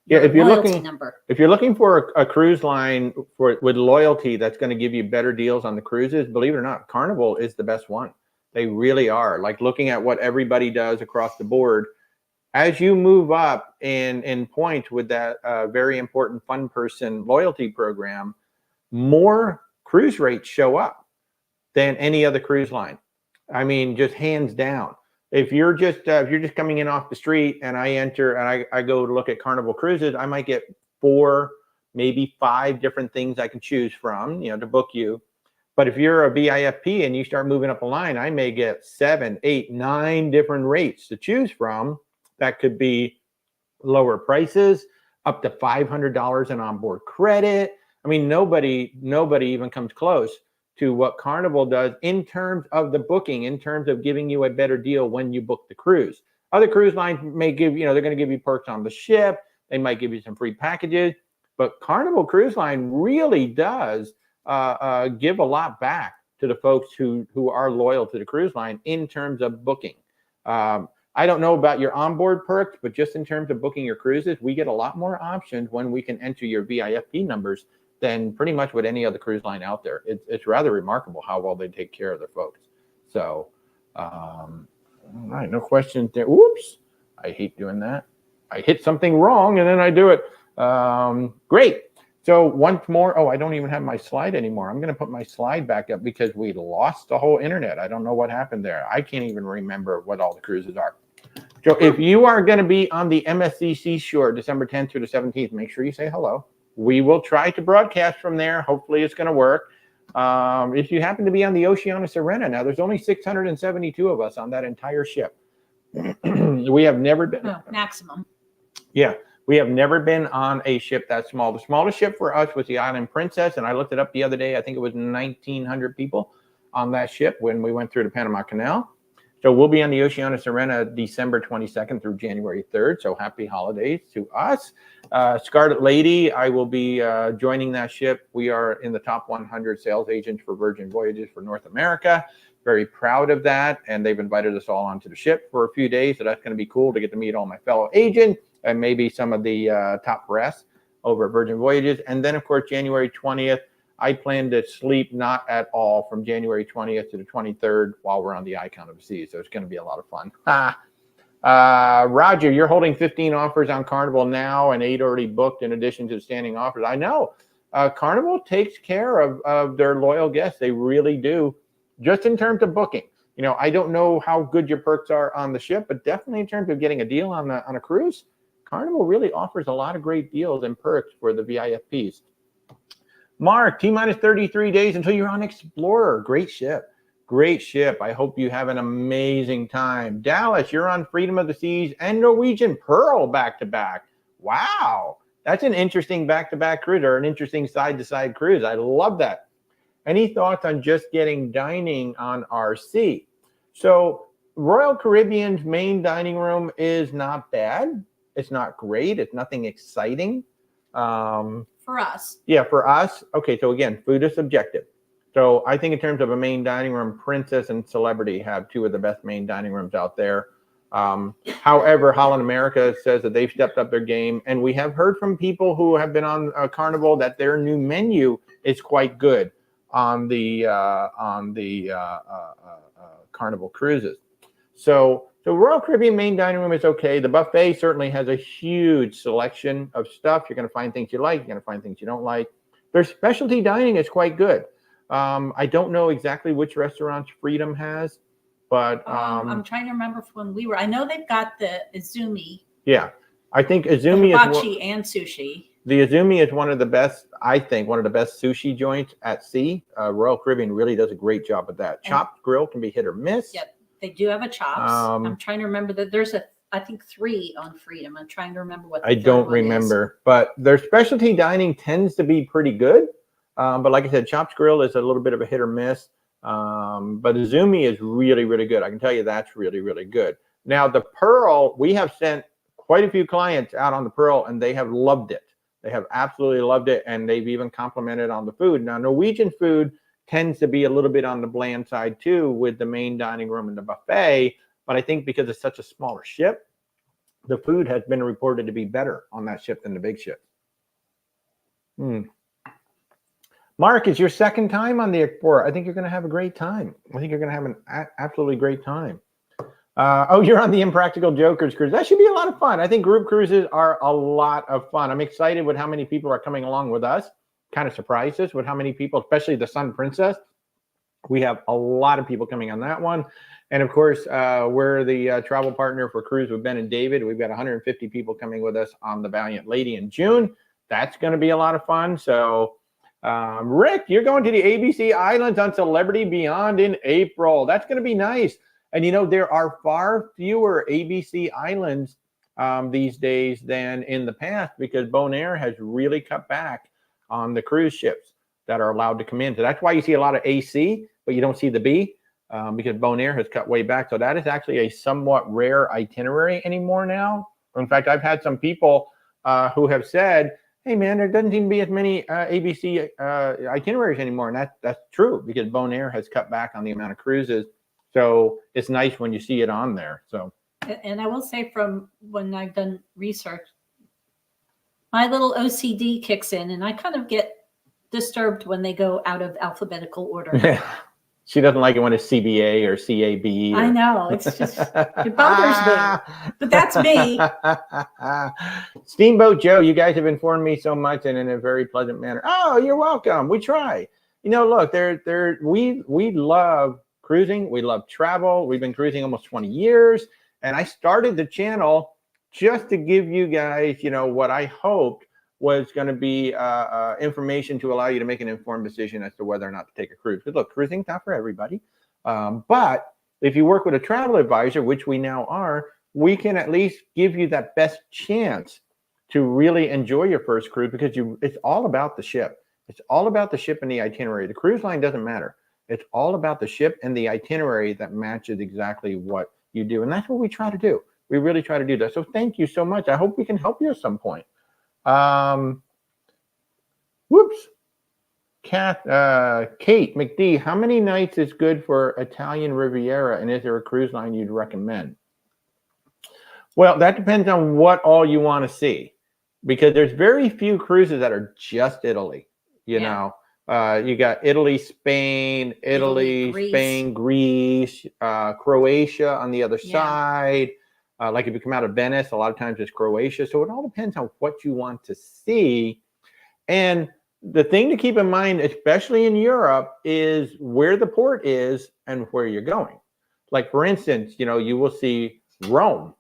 If you're looking for a cruise line with loyalty that's going to give you better deals on the cruises, believe it or not, Carnival is the best one. They really are. Like looking at what everybody does across the board, as you move up in points with that very important fun person loyalty program, more cruise rates show up than any other cruise line. I mean, just hands down. If you're just coming in off the street and I enter and I go to look at Carnival cruises, I might get 4, maybe 5 different things I can choose from, to book you. But if you're a VIP and you start moving up a line, I may get 7, 8, 9 different rates to choose from. That could be lower prices, up to $500 in onboard credit. I mean, nobody even comes close to what Carnival does in terms of the booking, in terms of giving you a better deal when you book the cruise. Other cruise lines may give, they're going to give you perks on the ship. They might give you some free packages, but Carnival Cruise Line really does give a lot back to the folks who are loyal to the cruise line in terms of booking. I don't know about your onboard perks, but just in terms of booking your cruises, we get a lot more options when we can enter your VIP numbers than pretty much with any other cruise line out there. It's rather remarkable how well they take care of their folks. So, all right, no questions there. Whoops, I hate doing that. I hit something wrong and then I do it. Great. So once more, I don't even have my slide anymore. I'm going to put my slide back up because we lost the whole internet. I don't know what happened there. I can't even remember what all the cruises are. So if you are going to be on the MSC Seashore December 10th through the 17th, make sure you say hello. We will try to broadcast from there. Hopefully it's going to work. If you happen to be on the Oceana Serena, now there's only 672 of us on that entire ship. We have never been. Maximum. Yeah. We have never been on a ship that small. The smallest ship for us was the Island Princess, and I looked it up the other day. I think it was 1,900 people on that ship when we went through the Panama Canal. So we'll be on the Oceana Serena December 22nd through January 3rd. So happy holidays to us. Scarlet Lady, I will be joining that ship. We are in the top 100 sales agents for Virgin Voyages for North America. Very proud of that. And they've invited us all onto the ship for a few days. So that's going to be cool to get to meet all my fellow agents and maybe some of the top brass over at Virgin Voyages. And then, of course, January 20th, I plan to sleep not at all from January 20th to the 23rd while we're on the Icon of the Seas. So it's going to be a lot of fun. Roger, you're holding 15 offers on Carnival now and 8 already booked in addition to the standing offers. I know. Carnival takes care of their loyal guests. They really do, just in terms of booking. I don't know how good your perks are on the ship, but definitely in terms of getting a deal on a cruise, Carnival really offers a lot of great deals and perks for the VIFPs. Mark, T-minus 33 days until you're on Explorer. Great ship. Great ship. I hope you have an amazing time. Dallas, you're on Freedom of the Seas and Norwegian Pearl back-to-back. Wow. That's an interesting back-to-back cruise, or an interesting side-to-side cruise. I love that. Any thoughts on just getting dining on RC? So Royal Caribbean's main dining room is not bad. It's not great. It's nothing exciting. For us. Yeah, for us. Okay, so again, food is subjective. So I think in terms of a main dining room, Princess and Celebrity have two of the best main dining rooms out there. However, Holland America says that they've stepped up their game, and we have heard from people who have been on Carnival that their new menu is quite good on the Carnival cruises. So the Royal Caribbean main dining room is okay. The buffet certainly has a huge selection of stuff. You're going to find things you like. You're going to find things you don't like. Their specialty dining is quite good. I don't know exactly which restaurants Freedom has, but I'm trying to remember when we were. I know they've got the Izumi. Yeah, I think Izumi hibachi and sushi. The Izumi is one of the best, I think, one of the best sushi joints at sea. Royal Caribbean really does a great job with that. Chopped grill can be hit or miss. Yep, they do have a chops. I'm trying to remember that there's I think 3 on Freedom. I'm trying to remember what. I don't remember, but their specialty dining tends to be pretty good. But like I said, Chops Grill is a little bit of a hit or miss. But Izumi is really, really good. I can tell you that's really, really good. Now, the Pearl, we have sent quite a few clients out on the Pearl, and they have loved it. They have absolutely loved it, and they've even complimented on the food. Now, Norwegian food tends to be a little bit on the bland side, too, with the main dining room and the buffet. But I think because it's such a smaller ship, the food has been reported to be better on that ship than the big ship. Mark, it's your second time on the Explorer. I think you're going to have a great time. I think you're going to have an absolutely great time. Oh, you're on the Impractical Jokers cruise. That should be a lot of fun. I think group cruises are a lot of fun. I'm excited with how many people are coming along with us. Kind of surprised us with how many people, especially the Sun Princess. We have a lot of people coming on that one. And of course, we're the travel partner for Cruise with Ben and David. We've got 150 people coming with us on the Valiant Lady in June. That's going to be a lot of fun. So Rick, you're going to the ABC Islands on Celebrity Beyond in April. That's going to be nice. And you know, there are far fewer ABC Islands these days than in the past, because Bonaire has really cut back on the cruise ships that are allowed to come in. So that's why you see a lot of AC, but you don't see the B, because Bonaire has cut way back. So that is actually a somewhat rare itinerary anymore now. In fact, I've had some people who have said, hey, man, there doesn't seem to be as many ABC itineraries anymore. And that's true, because Bonaire has cut back on the amount of cruises. So it's nice when you see it on there. So, and I will say, from when I've done research, my little OCD kicks in, and I kind of get disturbed when they go out of alphabetical order. She doesn't like it when it's CBA or CAB. I know. It's just, it bothers me. But that's me. Steamboat Joe, you guys have informed me so much and in a very pleasant manner. Oh, you're welcome. We try. You know, look, we love cruising. We love travel. We've been cruising almost 20 years. And I started the channel just to give you guys, you know, what I hoped was going to be information to allow you to make an informed decision as to whether or not to take a cruise. Because look, cruising's not for everybody. But if you work with a travel advisor, which we now are, we can at least give you that best chance to really enjoy your first cruise, because it's all about the ship. It's all about the ship and the itinerary. The cruise line doesn't matter. It's all about the ship and the itinerary that matches exactly what you do. And that's what we try to do. We really try to do that. So thank you so much. I hope we can help you at some point. Kate McD, how many nights is good for Italian Riviera, and is there a cruise line you'd recommend? Well, that depends on what all you want to see, because there's very few cruises that are just Italy. You know, you got Italy, Spain, Greece. Spain, Greece, Croatia on the other side. Like if you come out of Venice, a lot of times it's Croatia. So it all depends on what you want to see. And the thing to keep in mind, especially in Europe, is where the port is and where you're going. Like, for instance, you know, you will see Rome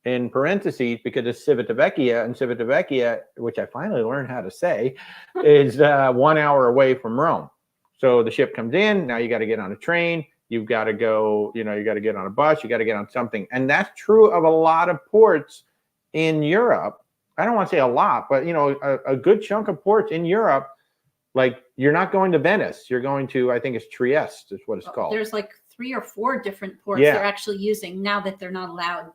in parentheses because it's Civitavecchia, and Civitavecchia, which I finally learned how to say, is 1 hour away from Rome. So the ship comes in, now you got to get on a train, you've got to go, you got to get on a bus, you got to get on something. And that's true of a lot of ports in Europe. I don't want to say a lot, but a good chunk of ports in Europe, like you're not going to Venice, you're going to, I think it's Trieste is what it's called. There's like 3 or 4 different ports they're actually using now that they're not allowing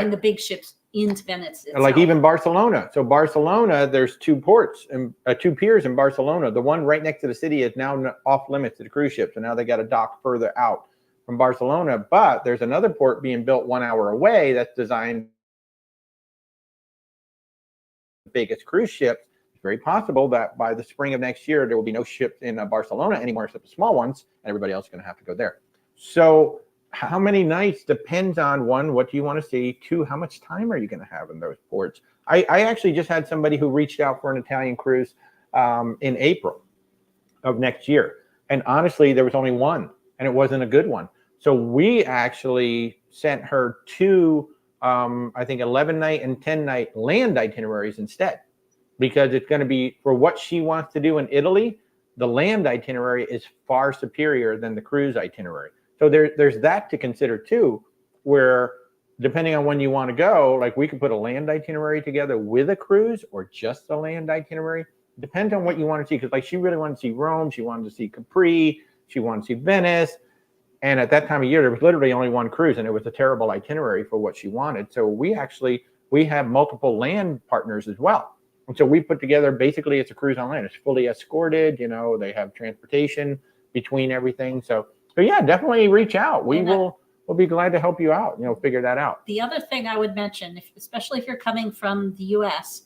the big ships into Venice itself. Like even Barcelona. So Barcelona, there's 2 ports and 2 piers in Barcelona. The one right next to the city is now off limits to the cruise ships. So now they got to dock further out from Barcelona. But there's another port being built 1 hour away that's designed the biggest cruise ships. It's very possible that by the spring of next year, there will be no ships in Barcelona anymore except the small ones, and everybody else is going to have to go there. So how many nights depends on 1, what do you want to see? 2, how much time are you going to have in those ports? I actually just had somebody who reached out for an Italian cruise in April of next year. And honestly, there was only 1, and it wasn't a good one. So we actually sent her 2, I think 11-night and 10-night land itineraries instead, because it's going to be for what she wants to do in Italy. The land itinerary is far superior than the cruise itinerary. So there's that to consider too, where depending on when you want to go, like we could put a land itinerary together with a cruise or just a land itinerary. Depends on what you want to see. Because like she really wanted to see Rome, she wanted to see Capri, she wanted to see Venice. And at that time of year, there was literally only 1 cruise, and it was a terrible itinerary for what she wanted. So we have multiple land partners as well. And so we put together, basically it's a cruise on land. It's fully escorted, they have transportation between everything. So yeah, definitely reach out. We'll be glad to help you out, figure that out. The other thing I would mention, especially if you're coming from the US,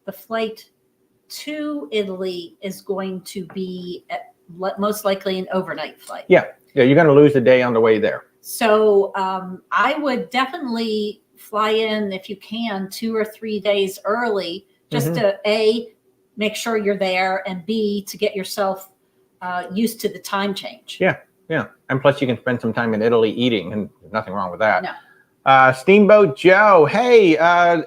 the flight to Italy is going to be most likely an overnight flight. Yeah, you're going to lose a day on the way there. So I would definitely fly in, if you can, 2 or 3 days early, just to A, make sure you're there, and B, to get yourself used to the time change. Yeah. And plus you can spend some time in Italy eating, and there's nothing wrong with that. No. Steamboat Joe, hey,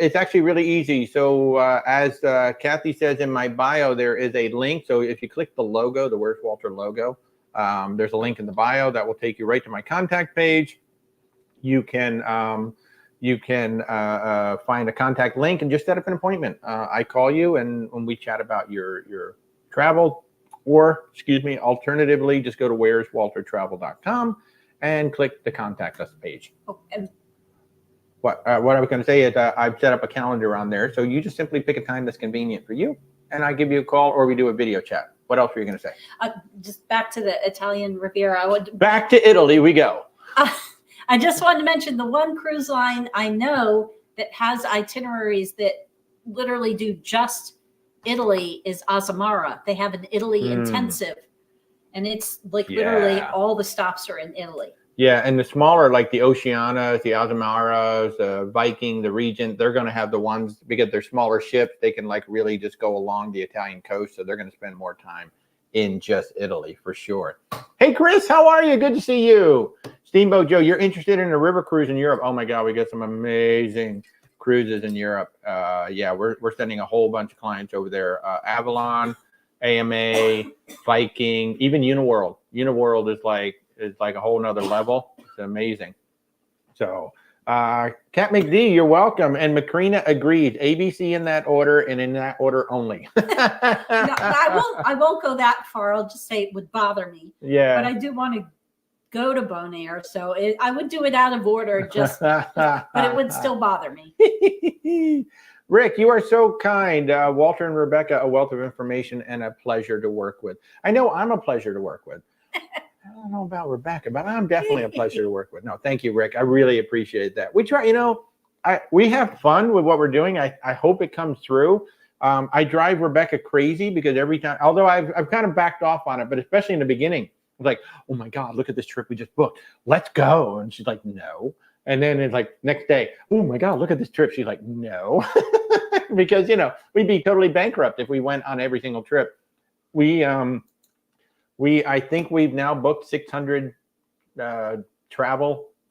it's actually really easy. So as Kathy says in my bio, there is a link. So if you click the logo, the Where's Walter logo, there's a link in the bio that will take you right to my contact page. You can find a contact link and just set up an appointment. I call you and when we chat about your travel. Or, alternatively, just go to where'swaltertravel.com and click the contact us page. Oh, and what I was going to say is I've set up a calendar on there. So you just simply pick a time that's convenient for you, and I give you a call or we do a video chat. What else were you going to say? Just back to the Italian Riviera. Back to Italy we go. I just wanted to mention the one cruise line I know that has itineraries that literally do just Italy is Azamara. They have an Italy intensive, and it's like literally all the stops are in Italy. Yeah, and the smaller, like the Oceanas, the Azamaras, the Viking, the Regent, they're going to have the ones, because they're smaller ships, they can like really just go along the Italian coast, so they're going to spend more time in just Italy for sure. Hey, Chris, how are you? Good to see you. Steamboat Joe, you're interested in a river cruise in Europe? Oh my God, we got some amazing cruises in Europe. Yeah, we're sending a whole bunch of clients over there. Avalon, AMA, Viking, even Uniworld. Uniworld is like a whole nother level. It's amazing. So Kat McD, you're welcome. And Macrina agreed. ABC in that order and in that order only. No, I won't go that far. I'll just say it would bother me. Yeah. But I do want to go to Bonaire, so I would do it out of order, but it would still bother me. Rick, you are so kind. Walter and Rebecca, a wealth of information and a pleasure to work with. I know I'm a pleasure to work with. I don't know about Rebecca, but I'm definitely a pleasure to work with. No, thank you, Rick. I really appreciate that. We try, we have fun with what we're doing. I hope it comes through. I drive Rebecca crazy because every time, although I've kind of backed off on it, but especially in the beginning, like, oh my God, look at this trip we just booked. Let's go. And she's like, no. And then it's like next day, oh my God, look at this trip. She's like, no. Because, we'd be totally bankrupt if we went on every single trip. I think we've now booked 600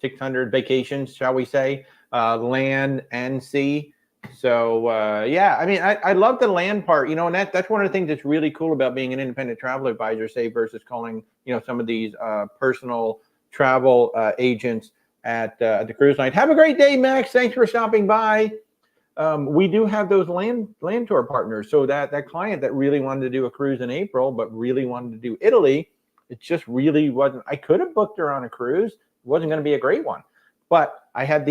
600 vacations, shall we say. land and sea. So yeah, I mean, I love the land part, you know, and that's one of the things that's really cool about being an independent travel advisor, say, versus calling, you know, some of these personal travel agents at the cruise line. Have a great day, Max. Thanks for stopping by. We do have those land tour partners. So that client that really wanted to do a cruise in April, but really wanted to do Italy, it just really wasn't. I could have booked her on a cruise. It wasn't going to be a great one. But I have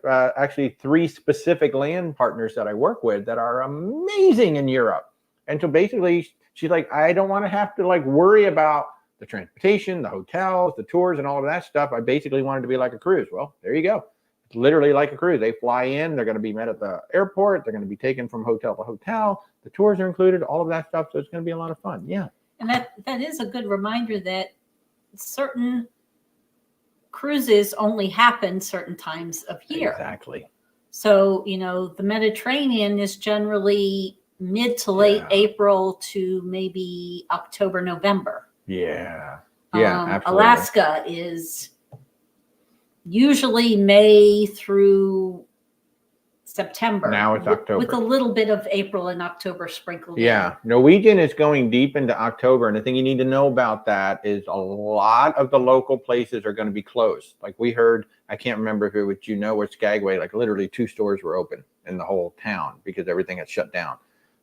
actually 3 specific land partners that I work with that are amazing in Europe. And so basically, she's like, I don't want to have to like worry about the transportation, the hotels, the tours, and all of that stuff. I basically wanted to be like a cruise. Well, there you go. It's literally like a cruise. They fly in. They're going to be met at the airport. They're going to be taken from hotel to hotel. The tours are included, all of that stuff. So it's going to be a lot of fun. Yeah. And that is a good reminder that certain cruises only happen certain times of year. Exactly. So, you know, the Mediterranean is generally mid to late April to maybe October, November. Yeah. Yeah, absolutely. Alaska is usually May through September. Now it's October. With a little bit of April and October sprinkled in. Yeah. Norwegian is going deep into October. And the thing you need to know about that is a lot of the local places are going to be closed. Like we heard, I can't remember if it was Juneau or Skagway, like literally 2 stores were open in the whole town because everything had shut down.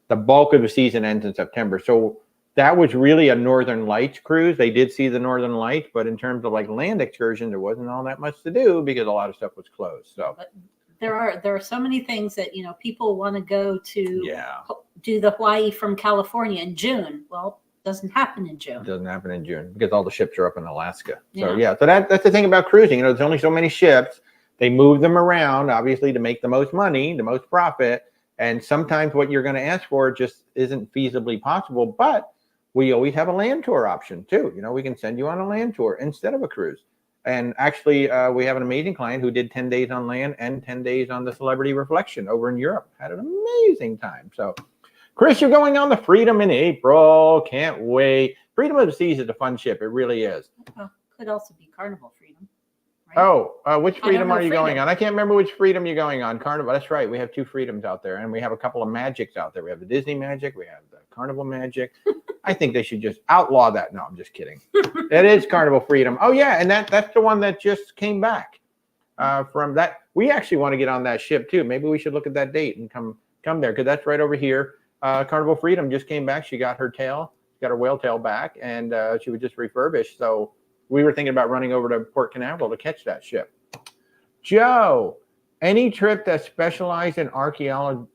The bulk of the season ends in September. So that was really a Northern Lights cruise. They did see the Northern Lights, but in terms of like land excursion, there wasn't all that much to do because a lot of stuff was closed. So but there are so many things that, you know, people want to go to do the Hawaii from California in June. Well, it doesn't happen in June. It doesn't happen in June because all the ships are up in Alaska. So so that's the thing about cruising. You know, there's only so many ships. They move them around, obviously, to make the most money, the most profit. And sometimes what you're going to ask for just isn't feasibly possible. But we always have a land tour option too. You know, we can send you on a land tour instead of a cruise. And actually, we have an amazing client who did 10 days on land and 10 days on the Celebrity Reflection over in Europe. Had an amazing time. So, Chris, you're going on the Freedom in April. Can't wait. Freedom of the Seas is a fun ship. It really is. Could also be Carnival Freedom. Right? Oh, which Freedom are you going on? I can't remember which Freedom you're going on. Carnival. That's right. We have 2 Freedoms out there, and we have a couple of Magics out there. We have the Disney Magic. We have the Carnival Magic. I think they should just outlaw that. No, I'm just kidding. That is Carnival Freedom. Oh yeah, and that's the one that just came back from that. We actually want to get on that ship too. Maybe we should look at that date and come there because that's right over here. Carnival Freedom just came back. She got her tail, got her whale tail back, and she was just refurbished. So we were thinking about running over to Port Canaveral to catch that ship. Joe, any trip that specialized in archaeology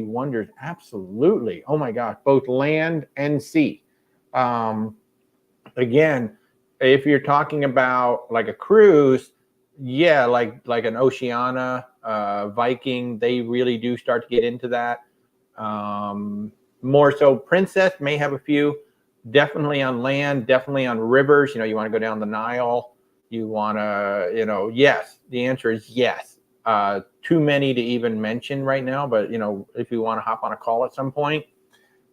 wonders? Absolutely. Oh my gosh, both land and sea. Again, if you're talking about like a cruise, yeah, like an Oceania, Viking, they really do start to get into that. More so, Princess may have a few. Definitely on land, definitely on rivers. You know, you want to go down the Nile. You want to, you know, yes. The answer is yes. Too many to even mention right now, but you know, if you want to hop on a call at some point,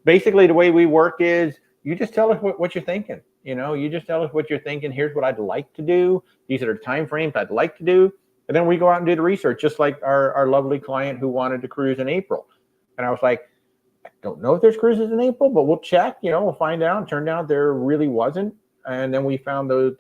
basically the way we work is you just tell us what you're thinking. You know, you just tell us what you're thinking. Here's what I'd like to do. These are the time frames I'd like to do. And then we go out and do the research, just like our lovely client who wanted to cruise in April. And I was like, I don't know if there's cruises in April, but we'll check, you know, we'll find out. It turned out there really wasn't. And then we found those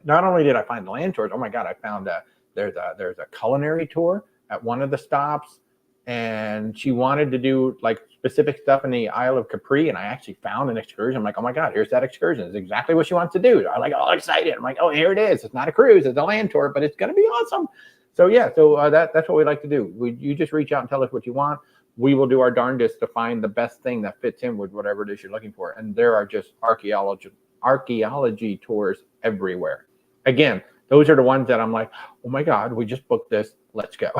not only did I find the land tours, oh my God, I found there's a culinary tour at one of the stops, and she wanted to do like specific stuff in the Isle of Capri, and I actually found an excursion. I'm like, oh my God, here's that excursion. It's exactly what she wants to do. I'm like all excited. I'm like, oh, here it is. It's not a cruise, it's a land tour, but it's gonna be awesome. So yeah, that's what we like to do. You just reach out and tell us what you want. We will do our darndest to find the best thing that fits in with whatever it is you're looking for. And there are just archaeology tours everywhere. Again, those are the ones that I'm like, oh my God, we just booked this. Let's go.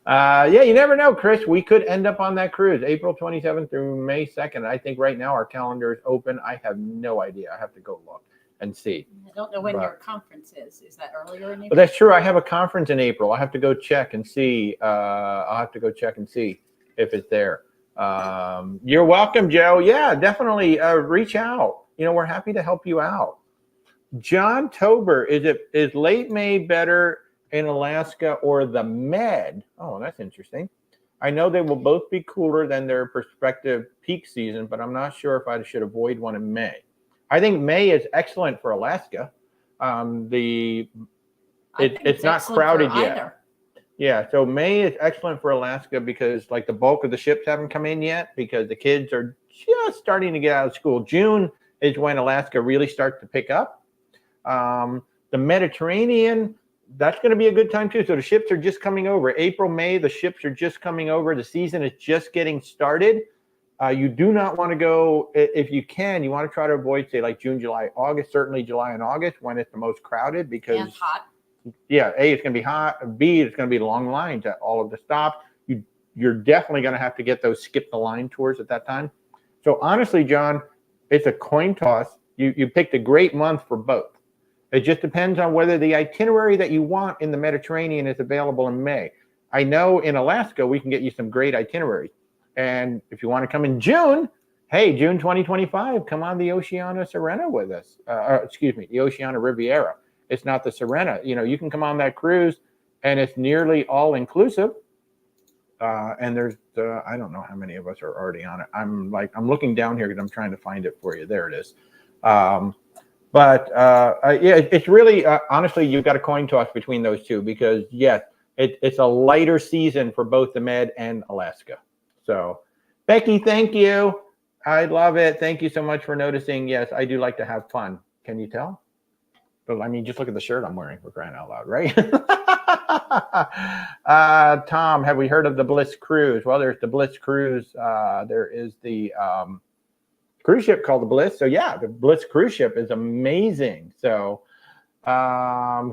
Yeah, you never know, Chris. We could end up on that cruise April 27th through May 2nd. I think right now our calendar is open. I have no idea. I have to go look and see. I don't know when your conference is. Is that earlier in April? But that's true. I have a conference in April. I have to go check and see. I'll have to go check and see if it's there. You're welcome, Joe. Yeah, definitely reach out. You know, we're happy to help you out. John Tober, is late May better in Alaska or the Med? Oh, that's interesting. I know they will both be cooler than their prospective peak season, but I'm not sure if I should avoid one in May. I think May is excellent for Alaska. It's not crowded yet. Yeah, so May is excellent for Alaska because like the bulk of the ships haven't come in yet because the kids are just starting to get out of school. June is when Alaska really starts to pick up. The Mediterranean, that's going to be a good time too. So the ships are just coming over. April, May, the ships are just coming over. The season is just getting started. You do not want to go, if you can, you want to try to avoid, say, like June, July, August, certainly July and August when it's the most crowded because and hot. Yeah, A, it's going to be hot. B, it's going to be long lines at all of the stops. You're definitely going to have to get those skip the line tours at that time. So honestly, John, it's a coin toss. You picked a great month for both. It just depends on whether the itinerary that you want in the Mediterranean is available in May. I know in Alaska, we can get you some great itineraries. And if you want to come in June, hey, June 2025, come on the Oceana Serena with us. The Oceana Riviera. It's not the Serena. You can come on that cruise, and it's nearly all inclusive. And there's, I don't know how many of us are already on it. I'm looking down here because I'm trying to find it for you. There it is. Yeah, it's really, honestly, you've got a coin toss between those two because yes, it's a lighter season for both the Med and Alaska. So, Becky, thank you. I love it. Thank you so much for noticing. Yes, I do like to have fun. Can you tell? But I mean, just look at the shirt I'm wearing, for crying out loud, right? Tom, have we heard of the Bliss Cruise? Well, there's the Bliss Cruise. There is the cruise ship called the Bliss. So yeah, the Bliss cruise ship is amazing. So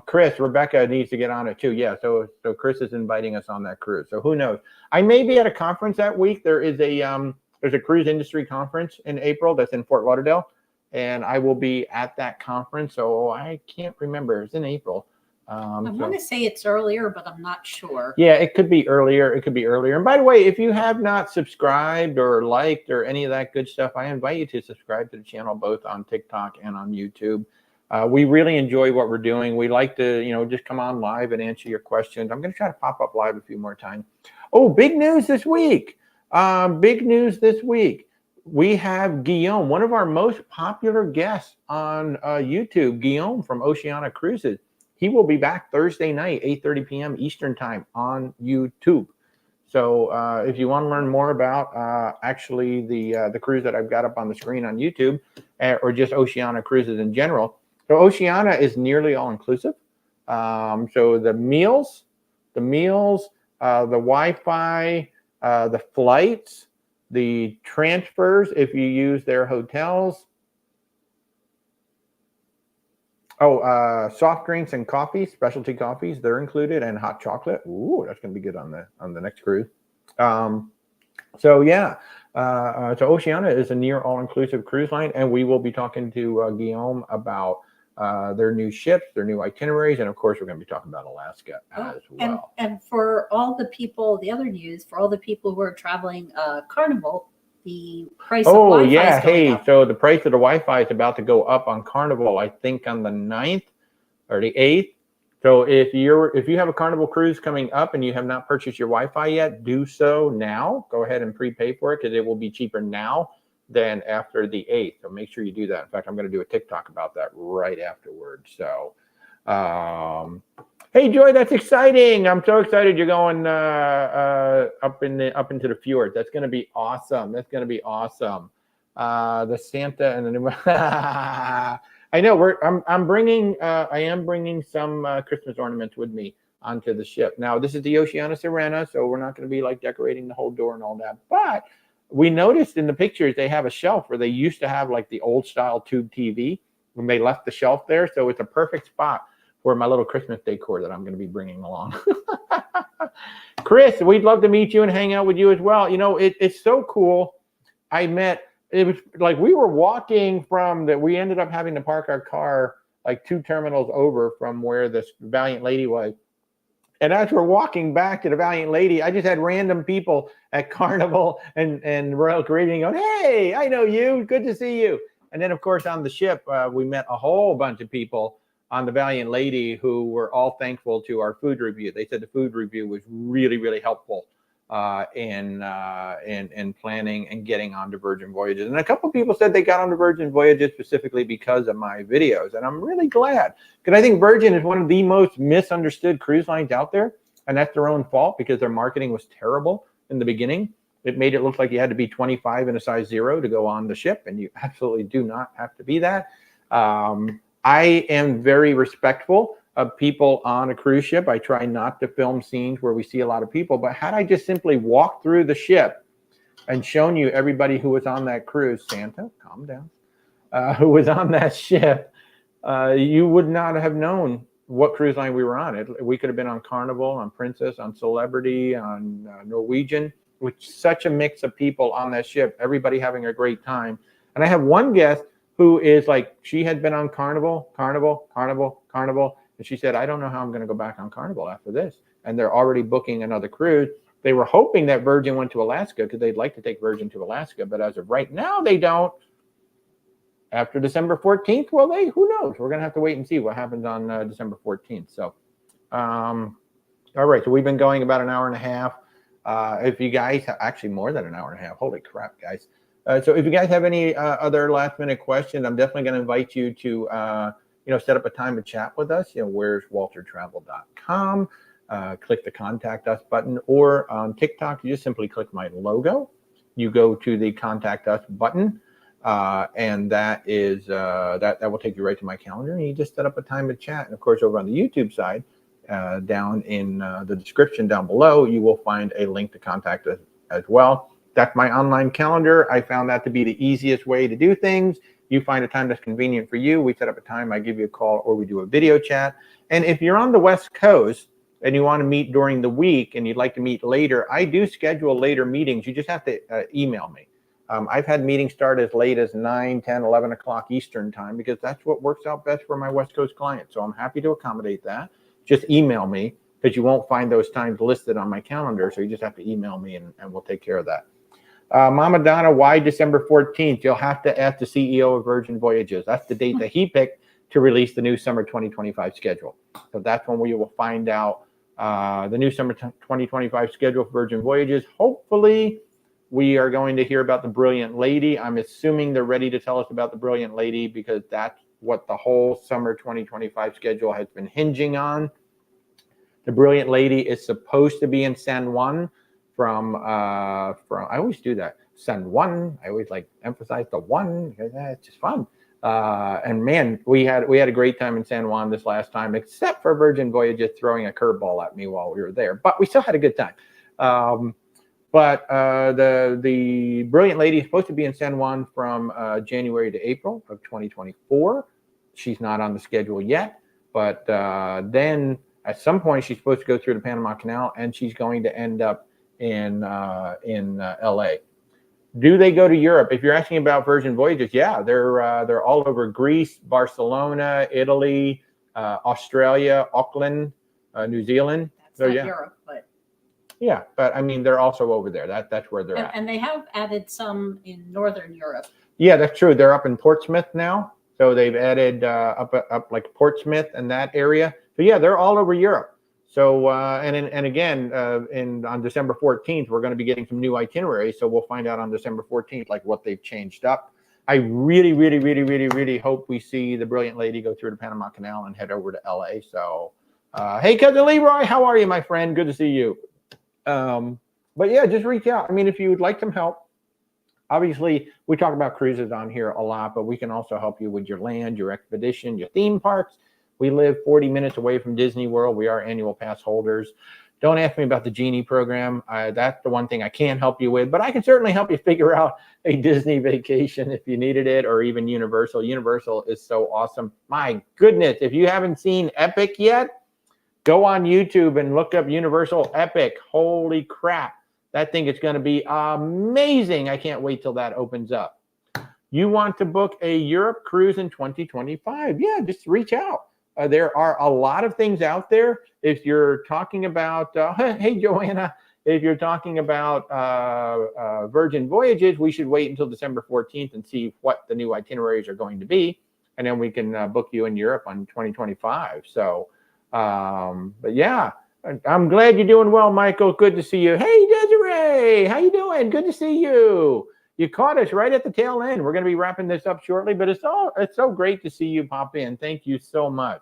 Chris, Rebecca needs to get on it too. Yeah, so Chris is inviting us on that cruise. So who knows? I may be at a conference that week. There's a cruise industry conference in April that's in Fort Lauderdale. And I will be at that conference, so I can't remember. It's in April. I want to say it's earlier, but I'm not sure. Yeah, it could be earlier. And by the way, if you have not subscribed or liked or any of that good stuff, I invite you to subscribe to the channel, both on TikTok and on YouTube. We really enjoy what we're doing. We like to, just come on live and answer your questions. I'm going to try to pop up live a few more times. Oh, big news this week. We have Guillaume, one of our most popular guests on YouTube, Guillaume from Oceana Cruises. He will be back Thursday night, 8:30 p.m. Eastern time on YouTube. So if you want to learn more about actually the cruise that I've got up on the screen on YouTube, or just Oceana Cruises in general. So Oceana is nearly all inclusive. So the meals, the Wi-Fi, the flights, the transfers, if you use their hotels. Soft drinks and coffees, specialty coffees, they're included, and hot chocolate. Ooh, that's going to be good on the next cruise. So Oceana is a near all-inclusive cruise line, and we will be talking to Guillaume about their new ships, their new itineraries, and of course, we're going to be talking about Alaska as well. And for all the people, the other news, for all the people who are traveling Carnival, the price of Wi-Fi is going up. So the price of the Wi-Fi is about to go up on Carnival, I think on the 9th or the 8th. So if you have a Carnival cruise coming up and you have not purchased your Wi-Fi yet, do so now. Go ahead and prepay for it because it will be cheaper now than after the 8th. So make sure you do that. In fact, I'm going to do a TikTok about that right afterwards. So, hey, Joy, that's exciting. I'm so excited you're going up into the fjord. That's going to be awesome. The Santa and the new. I know I am bringing some Christmas ornaments with me onto the ship. Now, this is the Oceana Serena, so we're not going to be like decorating the whole door and all that, but we noticed in the pictures they have a shelf where they used to have like the old style tube TV when they left the shelf there. So it's a perfect spot for my little Christmas decor that I'm going to be bringing along. Chris, we'd love to meet you and hang out with you as well. It's so cool. It was like we were walking we ended up having to park our car like 2 terminals over from where this Valiant Lady was. And as we're walking back to the Valiant Lady, I just had random people at Carnival and Royal Caribbean going, "Hey, I know you. Good to see you." And then, of course, on the ship, we met a whole bunch of people on the Valiant Lady who were all thankful to our food review. They said the food review was really, really helpful in planning and getting onto Virgin Voyages. And a couple of people said they got onto Virgin Voyages specifically because of my videos. And I'm really glad, because I think Virgin is one of the most misunderstood cruise lines out there. And that's their own fault, because their marketing was terrible in the beginning. It made it look like you had to be 25 and a size 0 to go on the ship, and you absolutely do not have to be that. I am very respectful of people on a cruise ship. I try not to film scenes where we see a lot of people, but had I just simply walked through the ship and shown you everybody who was on that cruise, Santa, calm down, who was on that ship, you would not have known what cruise line we were on. We could have been on Carnival, on Princess, on Celebrity, on Norwegian, with such a mix of people on that ship, everybody having a great time. And I have one guest who is like, she had been on Carnival, and she said, I don't know how I'm going to go back on Carnival after this. And they're already booking another cruise. They were hoping that Virgin went to Alaska, because they'd like to take Virgin to Alaska, but as of right now, they don't. After December 14th, well, who knows? We're going to have to wait and see what happens on December 14th. So, all right. So we've been going about an hour and a half. If you guys, actually more than an hour and a half, holy crap, guys. So if you guys have any other last minute questions, I'm definitely going to invite you to, set up a time to chat with us. Where's waltertravel.com. Click the contact us button, or on TikTok, you just simply click my logo. You go to the contact us button. And that is that will take you right to my calendar, and you just set up a time to chat. And of course, over on the YouTube side, down in the description down below, you will find a link to contact us as well. That's my online calendar. I found that to be the easiest way to do things. You find a time that's convenient for you. We set up a time, I give you a call, or we do a video chat. And if you're on the West Coast and you want to meet during the week and you'd like to meet later, I do schedule later meetings. You just have to email me. I've had meetings start as late as 9, 10, 11 o'clock Eastern time, because that's what works out best for my West Coast clients. So I'm happy to accommodate that. Just email me, because you won't find those times listed on my calendar. So you just have to email me, and we'll take care of that. Mama Donna, why December 14th? You'll have to ask the CEO of Virgin Voyages. That's the date that he picked to release the new summer 2025 schedule. So that's when we will find out the new summer 2025 schedule for Virgin Voyages. Hopefully, we are going to hear about the Brilliant Lady. I'm assuming they're ready to tell us about the Brilliant Lady, because that's what the whole summer 2025 schedule has been hinging on. The Brilliant Lady is supposed to be in San Juan from I always do that. San Juan. I always like emphasize the one, because it's just fun. And man, we had a great time in San Juan this last time, except for Virgin Voyages throwing a curveball at me while we were there. But we still had a good time. But the Brilliant Lady is supposed to be in San Juan from January to April of 2024. She's not on the schedule yet, but then at some point she's supposed to go through the Panama Canal, and she's going to end up in LA. Do they go to Europe? If you're asking about Virgin Voyages, yeah, they're all over Greece, Barcelona, Italy, Australia, Auckland, New Zealand. That's not Europe, but. Yeah, but I mean, they're also over there. That's where they're at. And they have added some in Northern Europe. Yeah, that's true. They're up in Portsmouth now. So they've added up like Portsmouth and that area. So yeah, they're all over Europe. So and again, on December 14th, we're going to be getting some new itineraries. So we'll find out on December 14th like what they've changed up. I really hope we see the Brilliant Lady go through the Panama Canal and head over to LA. So hey, cousin Leroy, how are you, my friend? Good to see you. But yeah, just reach out. I mean, if you would like some help, obviously we talk about cruises on here a lot, but we can also help you with your land, your expedition, your theme parks. We live 40 minutes away from Disney World. We are annual pass holders. Don't ask me about the Genie program. That's the one thing I can't help you with, but I can certainly help you figure out a Disney vacation if you needed it, or even Universal. Universal is so awesome. My goodness, if you haven't seen Epic yet, go on YouTube and look up Universal Epic. Holy crap. That thing is going to be amazing. I can't wait till that opens up. You want to book a Europe cruise in 2025? Yeah, just reach out. There are a lot of things out there. If you're talking about, hey, Joanna, If you're talking about Virgin Voyages, we should wait until December 14th and see what the new itineraries are going to be. And then we can book you in Europe on 2025. So, but yeah, I'm glad you're doing well, Michael. Good to see you. Hey, Desiree, how you doing? Good to see you. You caught us right at the tail end. We're going to be wrapping this up shortly, but it's so great to see you pop in. Thank you so much.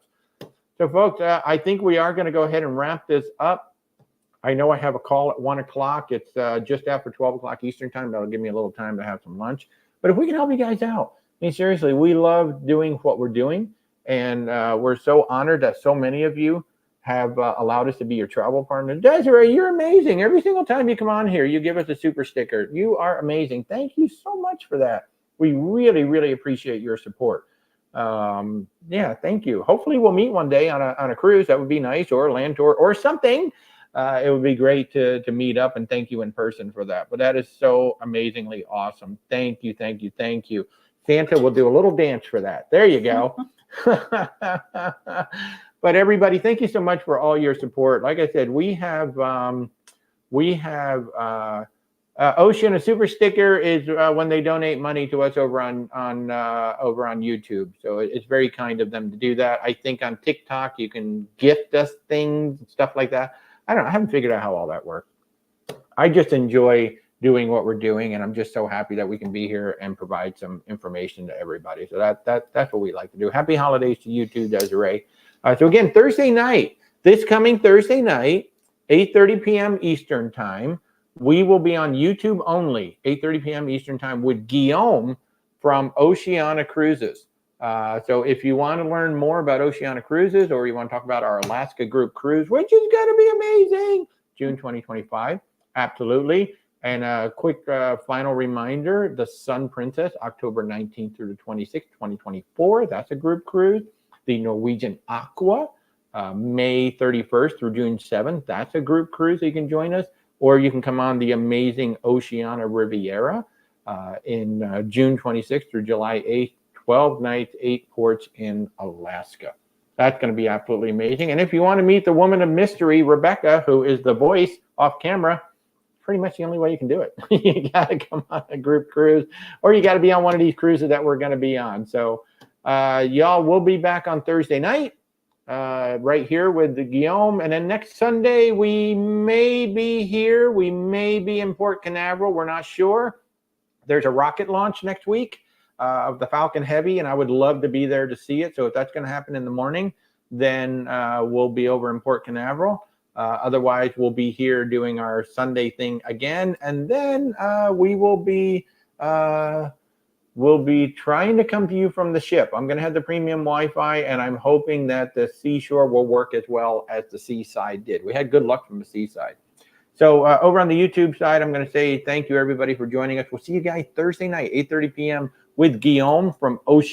So, folks, I think we are going to go ahead and wrap this up. I know I have a call at 1 o'clock. It's just after 12 o'clock Eastern time. That'll give me a little time to have some lunch. But if we can help you guys out, I mean, seriously, we love doing what we're doing. And we're so honored that so many of you have allowed us to be your travel partner. Desiree, you're amazing. Every single time you come on here, you give us a super sticker. You are amazing. Thank you so much for that. We really, really appreciate your support. Yeah, thank you. Hopefully we'll meet one day on a cruise. That would be nice, or a land tour or something. It would be great to meet up and thank you in person for that. But that is so amazingly awesome. Thank you, thank you, thank you. Santa will do a little dance for that. There you go. But everybody, thank you so much for all your support. Like I said, we have Ocean, a super sticker is when they donate money to us over on YouTube. So it's very kind of them to do that. I think on TikTok you can gift us things and stuff like that. I don't know. I haven't figured out how all that works. I just enjoy doing what we're doing, and I'm just so happy that we can be here and provide some information to everybody. So that's what we like to do. Happy holidays to you too, Desiree. So again, Thursday night, this coming Thursday night, 8:30 p.m. Eastern time, we will be on YouTube only, 8:30 p.m. Eastern time, with Guillaume from Oceana Cruises. So if you want to learn more about Oceana Cruises, or you want to talk about our Alaska group cruise, which is going to be amazing, June 2025, absolutely. And a quick final reminder, the Sun Princess, October 19th through the 26th, 2024. That's a group cruise. The Norwegian Aqua, May 31st through June 7th. That's a group cruise. You can join us. Or you can come on the amazing Oceana Riviera in June 26th through July 8th. 12 nights, 8 ports in Alaska. That's going to be absolutely amazing. And if you want to meet the woman of mystery, Rebecca, who is the voice off camera, pretty much the only way you can do it. You got to come on a group cruise, or you got to be on one of these cruises that we're going to be on. So y'all will be back on Thursday night right here with the Guillaume. And then next Sunday, we may be here. We may be in Port Canaveral. We're not sure. There's a rocket launch next week of the Falcon Heavy, and I would love to be there to see it. So if that's going to happen in the morning, then we'll be over in Port Canaveral. Otherwise, we'll be here doing our Sunday thing again, and then we'll be trying to come to you from the ship. I'm going to have the premium Wi-Fi, and I'm hoping that the seashore will work as well as the seaside did. We had good luck from the seaside. So over on the YouTube side, I'm going to say thank you, everybody, for joining us. We'll see you guys Thursday night, 8:30 p.m. with Guillaume from Ocean.